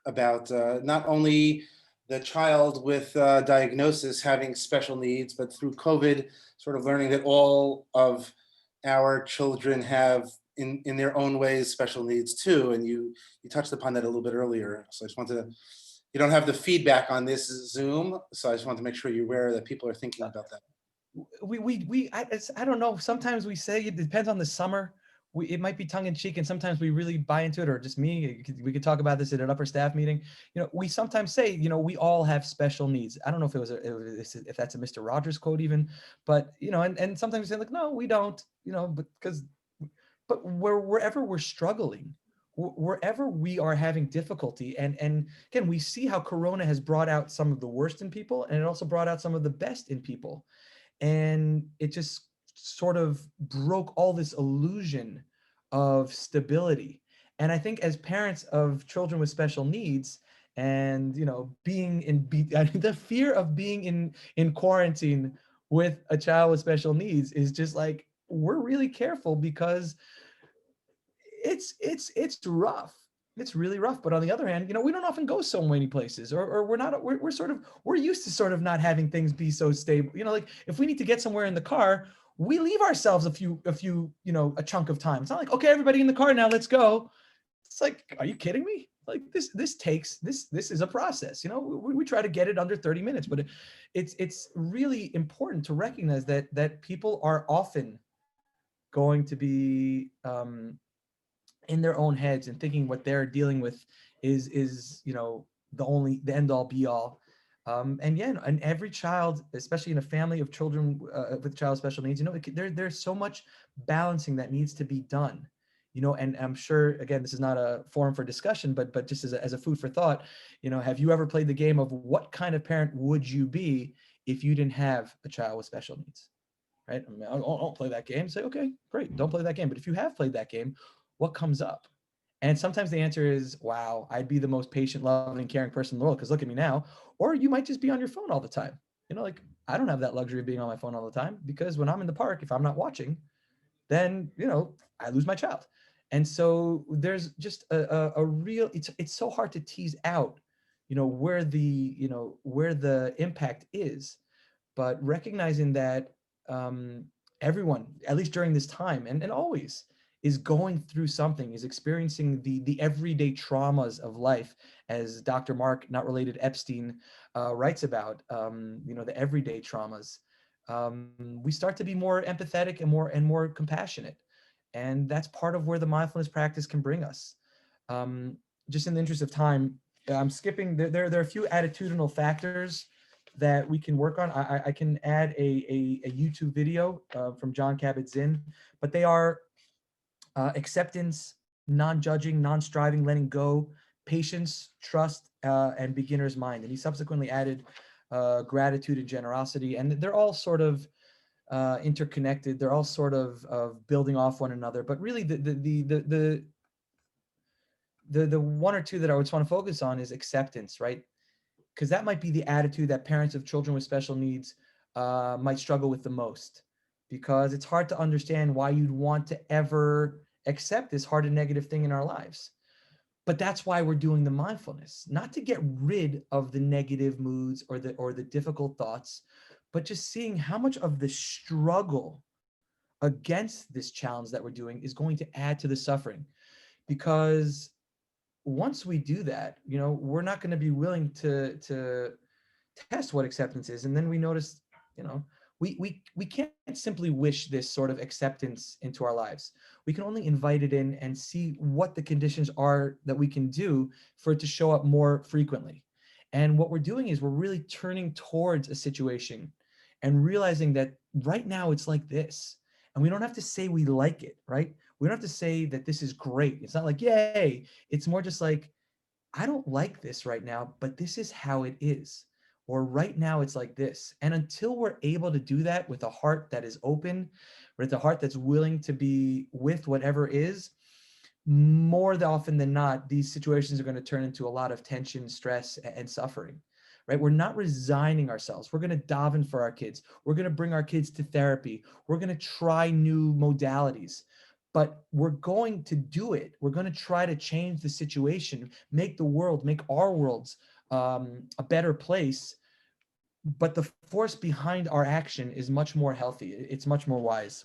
about not only the child with diagnosis having special needs, but through COVID, sort of learning that all of our children have in their own ways special needs too. And you touched upon that a little bit earlier. So I just wanted to, you don't have the feedback on this Zoom, so I just want to make sure you're aware that people are thinking about that. I don't know. Sometimes we say it depends on the summer. It might be tongue in cheek, and sometimes we really buy into it, or just me. We could talk about this at an upper staff meeting. We sometimes say, we all have special needs. I don't know if if that's a Mr. Rogers quote even, but and sometimes we say like, no, we don't. But wherever we're struggling, wherever we are having difficulty, and again, we see how Corona has brought out some of the worst in people, and it also brought out some of the best in people. And it just sort of broke all this illusion of stability. And I think as parents of children with special needs, and the fear of being in quarantine with a child with special needs is just like, we're really careful, because it's rough. It's really rough. But on the other hand, we don't often go so many places, or we're used to sort of not having things be so stable. Like if we need to get somewhere in the car, we leave ourselves a chunk of time. It's not like, okay, everybody in the car now, let's go. It's like, are you kidding me? Like this is a process. We try to get it under 30 minutes, but it's really important to recognize that people are often going to be in their own heads and thinking what they're dealing with is the end all be all. And yeah, and every child, especially in a family of children with child with special needs, there's so much balancing that needs to be done. And I'm sure, again, this is not a forum for discussion, but just as a food for thought, have you ever played the game of what kind of parent would you be if you didn't have a child with special needs? Right? I mean, I don't play that game. Say, okay, great, don't play that game. But if you have played that game, what comes up? And sometimes the answer is, wow, I'd be the most patient, loving, caring person in the world because look at me now. Or you might just be on your phone all the time. Like I don't have that luxury of being on my phone all the time because when I'm in the park, if I'm not watching, then, I lose my child. And so there's just a real, it's so hard to tease out, where the impact is, but recognizing that everyone, at least during this time and always, is going through something, is experiencing the everyday traumas of life, as Dr. Mark, not related Epstein, writes about, the everyday traumas. We start to be more empathetic and more compassionate, and that's part of where the mindfulness practice can bring us. Um, just in the interest of time, I'm skipping. There are a few attitudinal factors that we can work on. I can add a YouTube video from John Kabat-Zinn, but they are acceptance, non-judging, non-striving, letting go, patience, trust, and beginner's mind. And he subsequently added gratitude and generosity, and they're all sort of interconnected. They're all sort of building off one another. But really, the one or two that I would want to focus on is acceptance, right? Because that might be the attitude that parents of children with special needs might struggle with the most, because it's hard to understand why you'd want to ever accept this hard and negative thing in our lives. But that's why we're doing the mindfulness, not to get rid of the negative moods or the difficult thoughts, but just seeing how much of the struggle against this challenge that we're doing is going to add to the suffering. Because once we do that, we're not going to be willing to test what acceptance is. And then we notice, you know, we can't simply wish this sort of acceptance into our lives. We can only invite it in and see what the conditions are that we can do for it to show up more frequently. And what we're doing is we're really turning towards a situation and realizing that right now it's like this. And we don't have to say we like it, right? We don't have to say that this is great. It's not like, yay. It's more just like, I don't like this right now, but this is how it is. Or right now it's like this. And until we're able to do that with a heart that is open, with a heart that's willing to be with whatever is, more often than not, these situations are going to turn into a lot of tension, stress, and suffering, right? We're not resigning ourselves. We're going to daven for our kids. We're going to bring our kids to therapy. We're going to try new modalities, but we're going to do it. We're going to try to change the situation, make the world, make our worlds a better place. But the force behind our action is much more healthy. It's much more wise.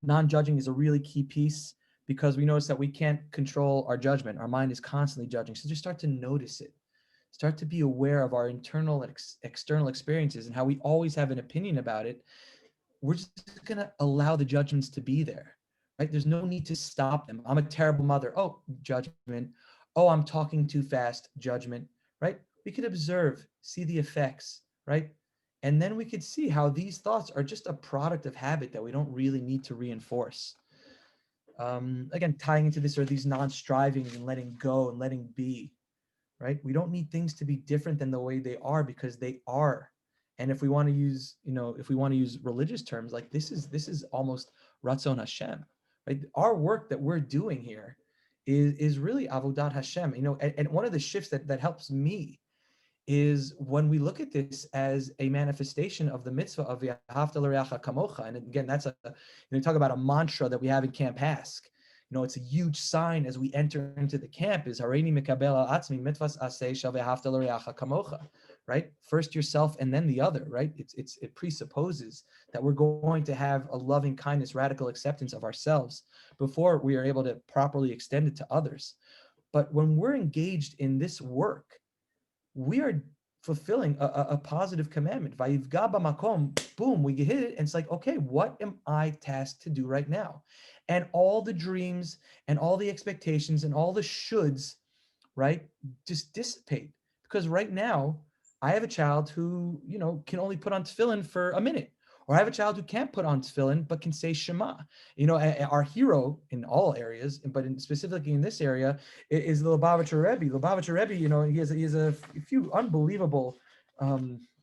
Non-judging is a really key piece, because we notice that we can't control our judgment. Our mind is constantly judging. So just start to notice it. Start to be aware of our internal and external experiences and how we always have an opinion about it. We're just going to allow the judgments to be there, right? There's no need to stop them. I'm a terrible mother. Oh, judgment. Oh, I'm talking too fast. Judgment, right? We could observe, see the effects, right? And then we could see how these thoughts are just a product of habit that we don't really need to reinforce. Again, tying into this are these non-strivings and letting go and letting be, right? We don't need things to be different than the way they are, because they are. And if we want to use, if we want to use religious terms, like this is almost Ratzon Hashem, right? Our work that we're doing here is really Avodat Hashem, and one of the shifts that helps me is when we look at this as a manifestation of the mitzvah of V'ahavta l'reacha kamocha. And again, that's talk about a mantra that we have in Camp Ask. It's a huge sign as we enter into the camp is Hareini mikabel al atzmi mitzvahs aseh shel v'ahavta l'reacha kamocha, right? First yourself and then the other, right? It presupposes that we're going to have a loving kindness, radical acceptance of ourselves before we are able to properly extend it to others. But when we're engaged in this work, we are fulfilling a positive commandment. Vayivga b'makom, boom, we hit it, and it's like, okay, what am I tasked to do right now? And all the dreams and all the expectations and all the shoulds, right, just dissipate. Because right now, I have a child who, can only put on tefillin for a minute. Or I have a child who can't put on tefillin, but can say Shema. Our hero in all areas, but specifically in this area, is the Lubavitcher Rebbe. Lubavitcher Rebbe, he has a few unbelievable,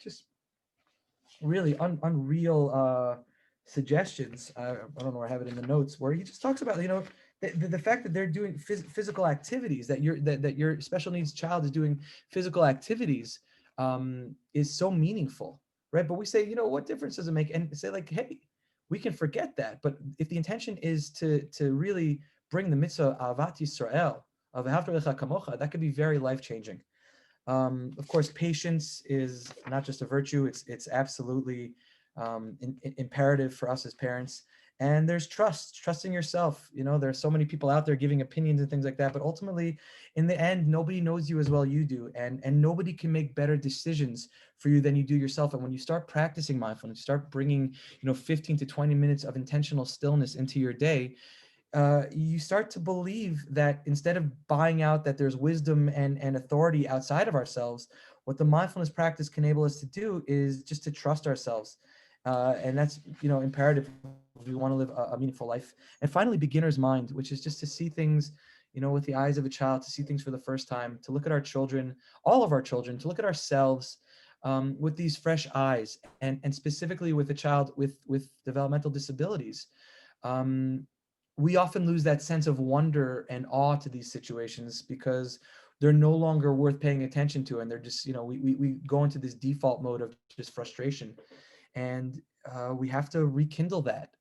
just really unreal suggestions. I don't know where I have it in the notes, where he just talks about, the fact that they're doing physical activities, that your special needs child is doing physical activities, is so meaningful, right? But we say, what difference does it make? And say like, hey, we can forget that. But if the intention is to really bring the mitzvah Avat Yisrael of V'ahavta L'cha Kamocha, that could be very life changing. Of course, patience is not just a virtue; it's absolutely imperative for us as parents. And there's trusting yourself. There's so many people out there giving opinions and things like that, but ultimately, in the end, nobody knows you as well you do, and nobody can make better decisions for you than you do yourself. And when you start practicing mindfulness, you start bringing 15 to 20 minutes of intentional stillness into your day, you start to believe that instead of buying out that there's wisdom and authority outside of ourselves, what the mindfulness practice can enable us to do is just to trust ourselves. And that's, imperative if we want to live a meaningful life. And finally, beginner's mind, which is just to see things, with the eyes of a child, to see things for the first time, to look at our children, all of our children, to look at ourselves with these fresh eyes, and specifically with a child with developmental disabilities. We often lose that sense of wonder and awe to these situations because they're no longer worth paying attention to, and they're just, we go into this default mode of just frustration, and we have to rekindle that.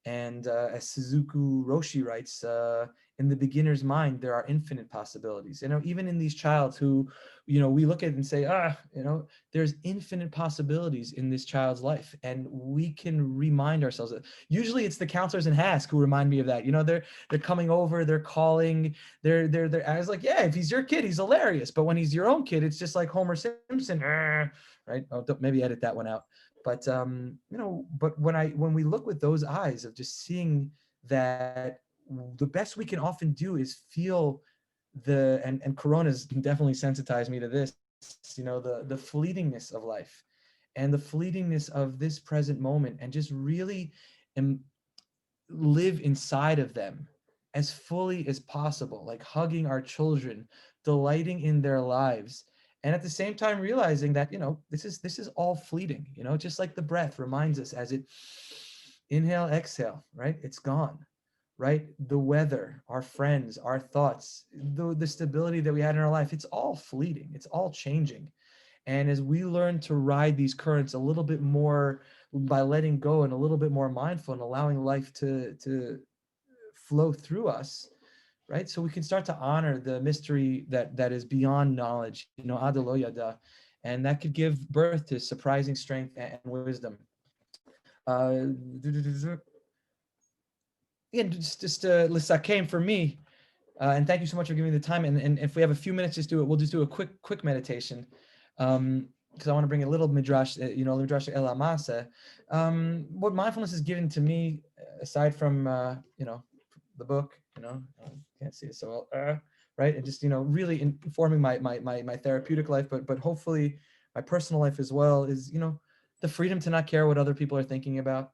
And as Suzuku Roshi writes, in the beginner's mind, there are infinite possibilities. Even in these childs who, we look at and say, there's infinite possibilities in this child's life. And we can remind ourselves that. Usually it's the counselors in HASC who remind me of that. They're coming over, they're calling, I was like, yeah, if he's your kid, he's hilarious. But when he's your own kid, it's just like Homer Simpson, right? Oh, maybe edit that one out. But but when we look with those eyes of just seeing that, the best we can often do is feel and Corona's definitely sensitized me to this, the fleetingness of life and the fleetingness of this present moment, and just really live inside of them as fully as possible, like hugging our children, delighting in their lives, and at the same time realizing that this is all fleeting. Just like the breath reminds us, as it inhale, exhale, right, it's gone, right? The weather, our friends, our thoughts, the stability that we had in our life, it's all fleeting, it's all changing. And as we learn to ride these currents a little bit more by letting go and a little bit more mindful and allowing life to flow through us, right? So we can start to honor the mystery that is beyond knowledge, Adalo Yada, and that could give birth to surprising strength and wisdom. Again, just Lisakem for me, and thank you so much for giving me the time. And if we have a few minutes, we'll just do a quick meditation, because I want to bring a little midrash, midrash el amasa. What mindfulness has given to me, aside from the book, can't see it so well, right? And just really informing my therapeutic life, but hopefully my personal life as well, is the freedom to not care what other people are thinking about.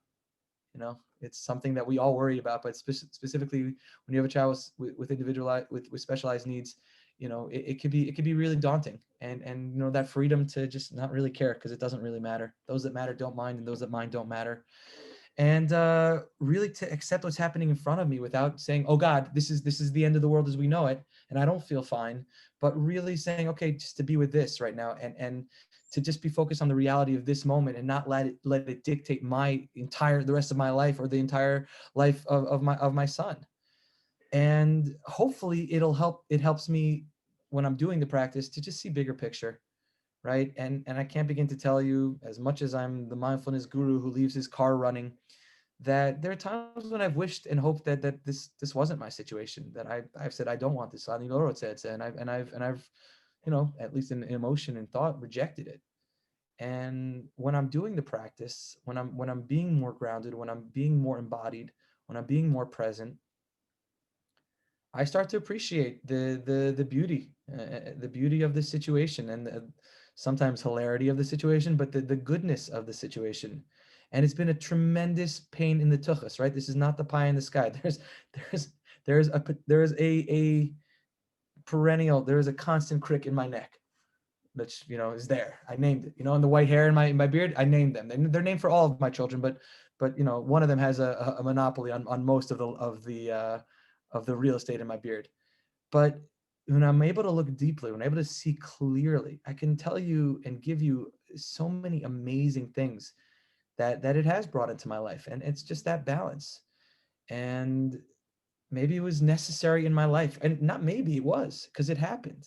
It's something that we all worry about, but specifically when you have a child with individual with specialized needs, it could be really daunting, and that freedom to just not really care, because it doesn't really matter. Those that matter don't mind, and those that mind don't matter. And really to accept what's happening in front of me without saying, oh God, this is the end of the world as we know it, and I don't feel fine, but really saying, okay, just to be with this right now, and to just be focused on the reality of this moment, and not let it dictate the rest of my life, or the entire life of my son. And hopefully it helps me when I'm doing the practice to just see bigger picture, right? And I can't begin to tell you, as much as I'm the mindfulness guru who leaves his car running, that there are times when I've wished and hoped that this wasn't my situation, that I've said I don't want this, and I've at least in emotion and thought, rejected it. And when I'm doing the practice, when I'm being more grounded, when I'm being more embodied, when I'm being more present, I start to appreciate the beauty of this situation, and sometimes hilarity of the situation, but the goodness of the situation. And it's been a tremendous pain in the tuchus, right? This is not the pie in the sky. There's a perennial, there is a constant crick in my neck, which, is there. I named it, and the white hair in my beard, I named them. They're named for all of my children, but one of them has a monopoly on most of the real estate in my beard. But when I'm able to look deeply, when I'm able to see clearly, I can tell you and give you so many amazing things that it has brought into my life. And it's just that balance. And maybe it was necessary in my life, and not maybe, it was, because it happened,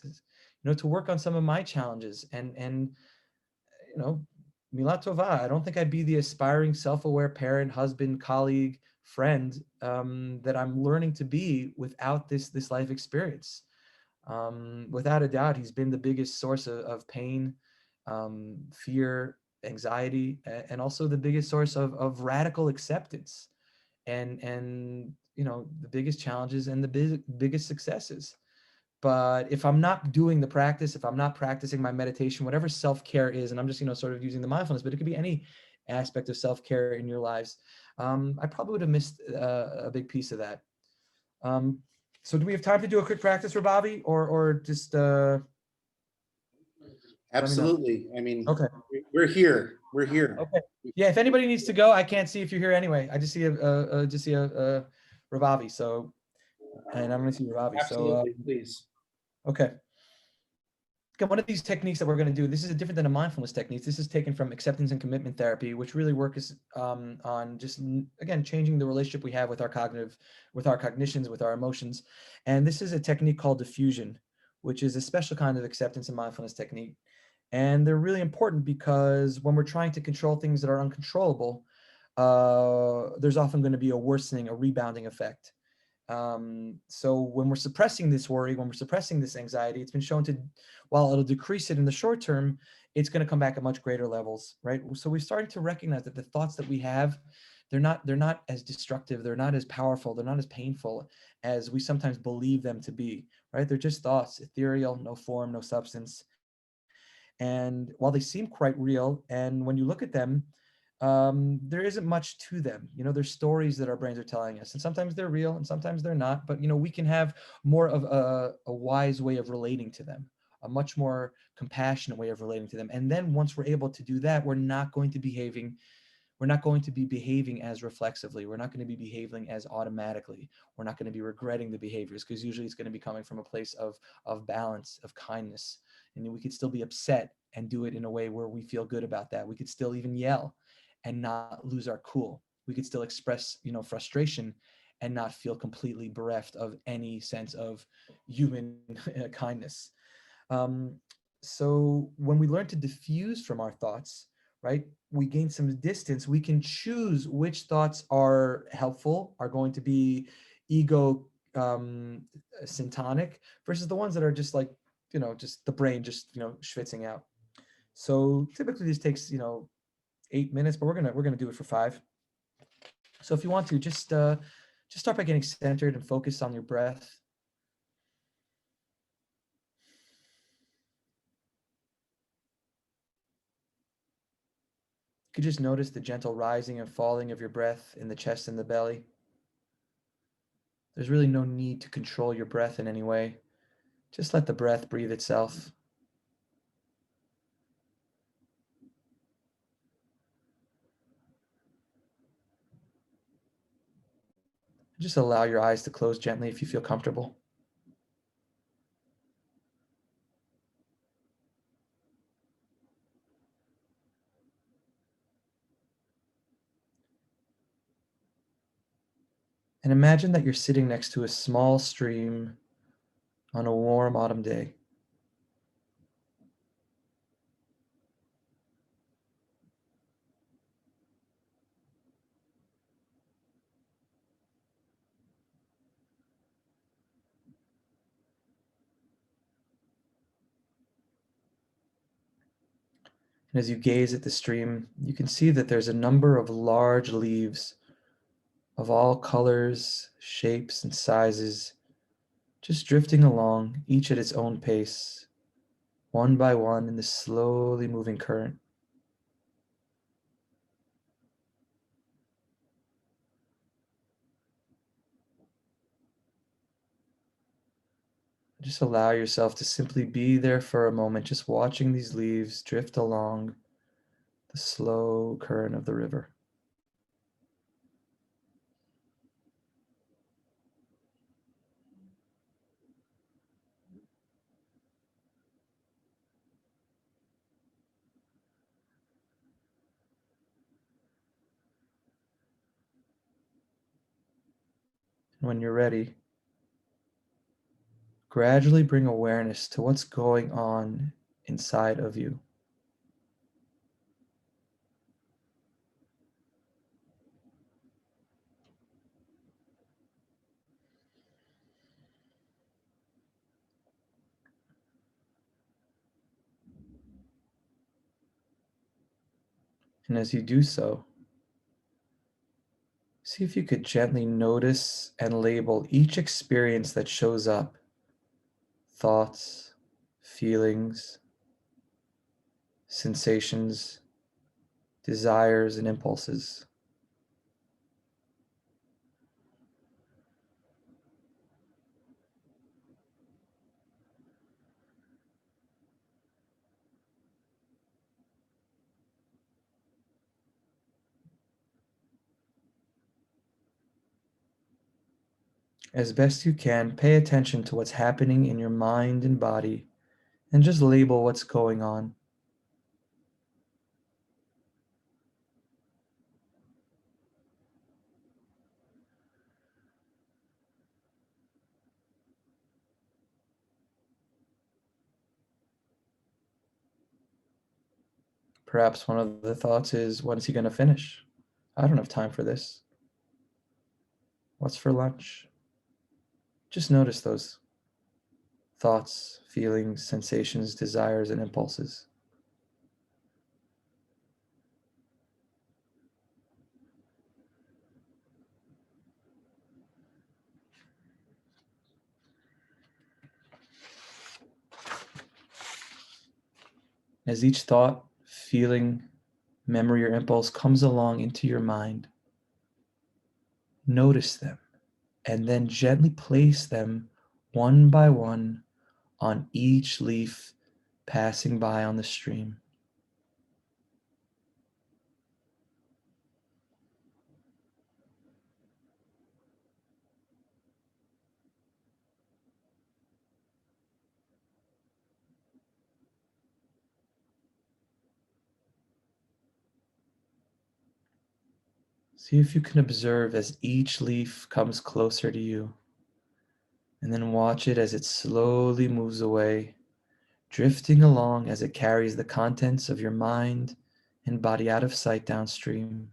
to work on some of my challenges. And Milat Tova, I don't think I'd be the aspiring, self-aware parent, husband, colleague, friend that I'm learning to be without this life experience. Without a doubt, he's been the biggest source of pain, fear, anxiety, and also the biggest source of radical acceptance, and the biggest challenges and the biggest successes. But if I'm not doing the practice, if I'm not practicing my meditation, whatever self-care is, and I'm just sort of using the mindfulness, but it could be any aspect of self-care in your lives, I probably would have missed a big piece of that. So do we have time to do a quick practice for Bobby, or just let me know? Absolutely. I mean, Okay. we're here. We're here. Okay. Yeah. If anybody needs to go, I can't see if you're here anyway. I just see a Ravavi. So, and I'm going to see Ravavi. Absolutely. Please. Okay. Again, one of these techniques that we're going to do, this is different than a mindfulness technique. This is taken from acceptance and commitment therapy, which really works on just, again, changing the relationship we have with our cognitions, with our emotions. And this is a technique called diffusion, which is a special kind of acceptance and mindfulness technique. And they're really important because when we're trying to control things that are uncontrollable, there's often going to be a worsening, a rebounding effect. So when we're suppressing this worry, when we're suppressing this anxiety, it's been shown to, while it'll decrease it in the short term, it's going to come back at much greater levels, right? So we're starting to recognize that the thoughts that we have, they're not as destructive, they're not as powerful, they're not as painful as we sometimes believe them to be, right? They're just thoughts, ethereal, no form, no substance. And while they seem quite real, and when you look at them, there isn't much to them. There's stories that our brains are telling us, and sometimes they're real and sometimes they're not, but we can have more of a wise way of relating to them, a much more compassionate way of relating to them. And then once we're able to do that, we're not going to be behaving as reflexively. We're not going to be behaving as automatically. We're not going to be regretting the behaviors, because usually it's going to be coming from a place of balance, of kindness. And we could still be upset and do it in a way where we feel good about that. We could still even yell and not lose our cool. We could still express, frustration and not feel completely bereft of any sense of human kindness. So when we learn to diffuse from our thoughts, right, we gain some distance. We can choose which thoughts are helpful, are going to be ego syntonic, versus the ones that are just like, just the brain just, schwitzing out. So typically this takes, 8 minutes, but we're gonna do it for 5. So if you want to, just start by getting centered and focus on your breath. You could just notice the gentle rising and falling of your breath in the chest and the belly. There's really no need to control your breath in any way. Just let the breath breathe itself. Just allow your eyes to close gently if you feel comfortable. And imagine that you're sitting next to a small stream on a warm autumn day. And as you gaze at the stream, you can see that there's a number of large leaves of all colors, shapes, and sizes, just drifting along, each at its own pace. one by one in this slowly moving current. Just allow yourself to simply be there for a moment, just watching these leaves drift along the slow current of the river. And when you're ready, gradually bring awareness to what's going on inside of you. And as you do so, see if you could gently notice and label each experience that shows up: thoughts, feelings, sensations, desires, and impulses. As best you can, pay attention to what's happening in your mind and body and just label what's going on. Perhaps one of the thoughts is, when is he going to finish? I don't have time for this. What's for lunch? Just notice those thoughts, feelings, sensations, desires, and impulses. As each thought, feeling, memory, or impulse comes along into your mind, notice them and then gently place them one by one on each leaf passing by on the stream. See if you can observe as each leaf comes closer to you, and then watch it as it slowly moves away, drifting along as it carries the contents of your mind and body out of sight downstream.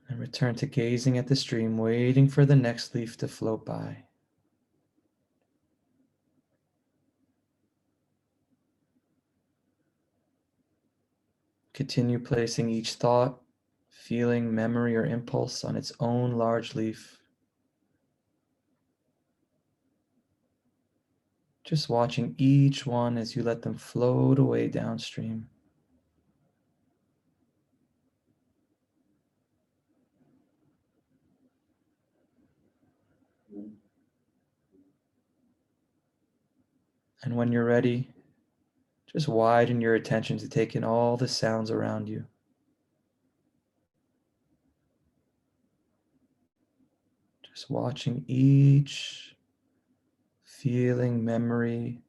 And return to gazing at the stream, waiting for the next leaf to float by. Continue placing each thought, feeling, memory, or impulse on its own large leaf. Just watching each one as you let them float away downstream. And when you're ready, just widen your attention to take in all the sounds around you. Just watching each feeling, memory,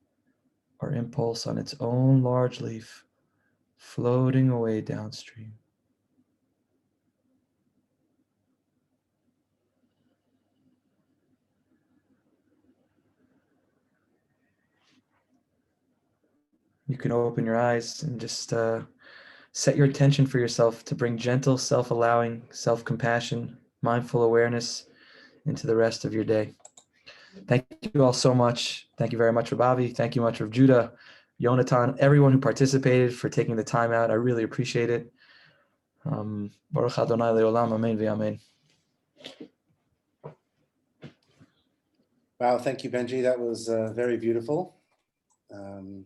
or impulse on its own large leaf floating away downstream. You can open your eyes and just set your attention for yourself to bring gentle, self-allowing, self-compassion, mindful awareness into the rest of your day. Thank you all so much. Thank you very much, Rabavi. Thank you much, Rav Judah, Yonatan, everyone who participated for taking the time out. I really appreciate it. Baruch Adonai leolam, amen v'amen. Wow, thank you, Benjy. That was very beautiful. That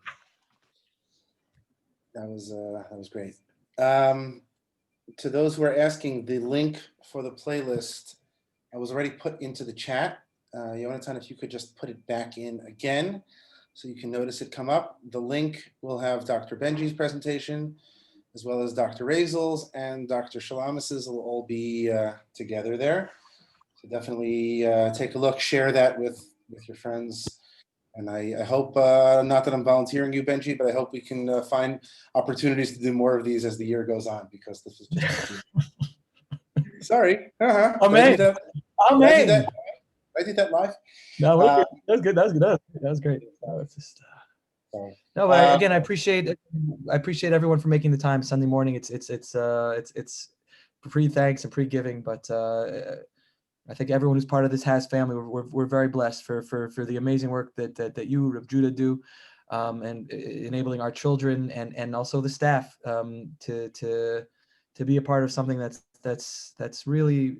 was great. To those who are asking, the link for the playlist was already put into the chat. Yonatan, if you could just put it back in again so you can notice it come up. The link will have Dr. Benjy's presentation, as well as Dr. Razel's and Dr. Shalamis's will all be together there. So definitely take a look, share that with your friends. And I hope, not that I'm volunteering you, Benjy, but I hope we can find opportunities to do more of these as the year goes on, because this is just sorry. Amen. Amen. I did that live. No, that was good. That was good. That was great. It's just, no, but again, I appreciate everyone for making the time Sunday morning. It's pre-thanks and pre-giving, but I think everyone who's part of this Has family, we're very blessed for the amazing work that you, Rav Judah, do, and enabling our children and also the staff to be a part of something that's really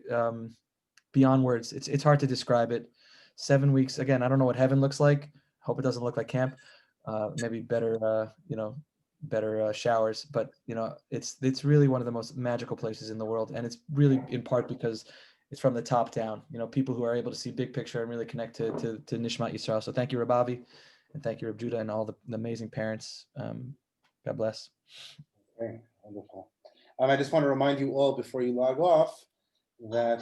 beyond words. It's hard to describe it. 7 weeks. Again, I don't know what heaven looks like. Hope it doesn't look like camp. Maybe better, better showers. But it's really one of the most magical places in the world, and it's really in part because it's from the top down. People who are able to see big picture and really connect to Nishmat Yisrael. So thank you, Rabavi, and thank you, Rav Judah, and all the amazing parents. God bless. Okay, wonderful. I just want to remind you all before you log off that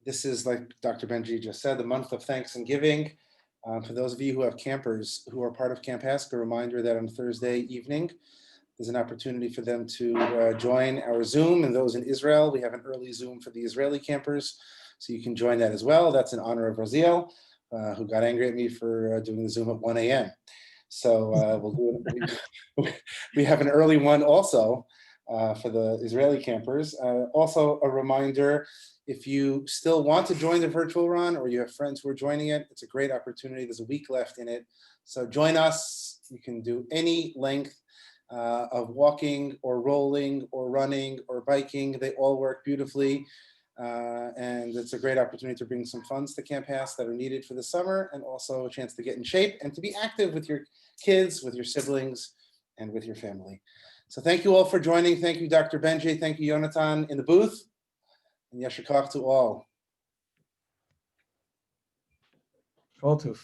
this is, like Dr. Benjy just said, the month of thanks and giving. For those of you who have campers who are part of Camp Hask, a reminder that on Thursday evening, there's an opportunity for them to join our Zoom. And those in Israel, we have an early Zoom for the Israeli campers, so you can join that as well. That's in honor of Raziel, who got angry at me for doing the Zoom at 1 a.m. So we have an early one also for the Israeli campers. Also a reminder, if you still want to join the virtual run or you have friends who are joining it, it's a great opportunity. There's a week left in it. So join us. You can do any length of walking or rolling or running or biking. They all work beautifully. And it's a great opportunity to bring some funds to Camp Hask that are needed for the summer, and also a chance to get in shape and to be active with your kids, with your siblings, and with your family. So thank you all for joining. Thank you, Dr. Benjy. Thank you, Yonatan, in the booth. And Yashar Koach to all. Kol Tov.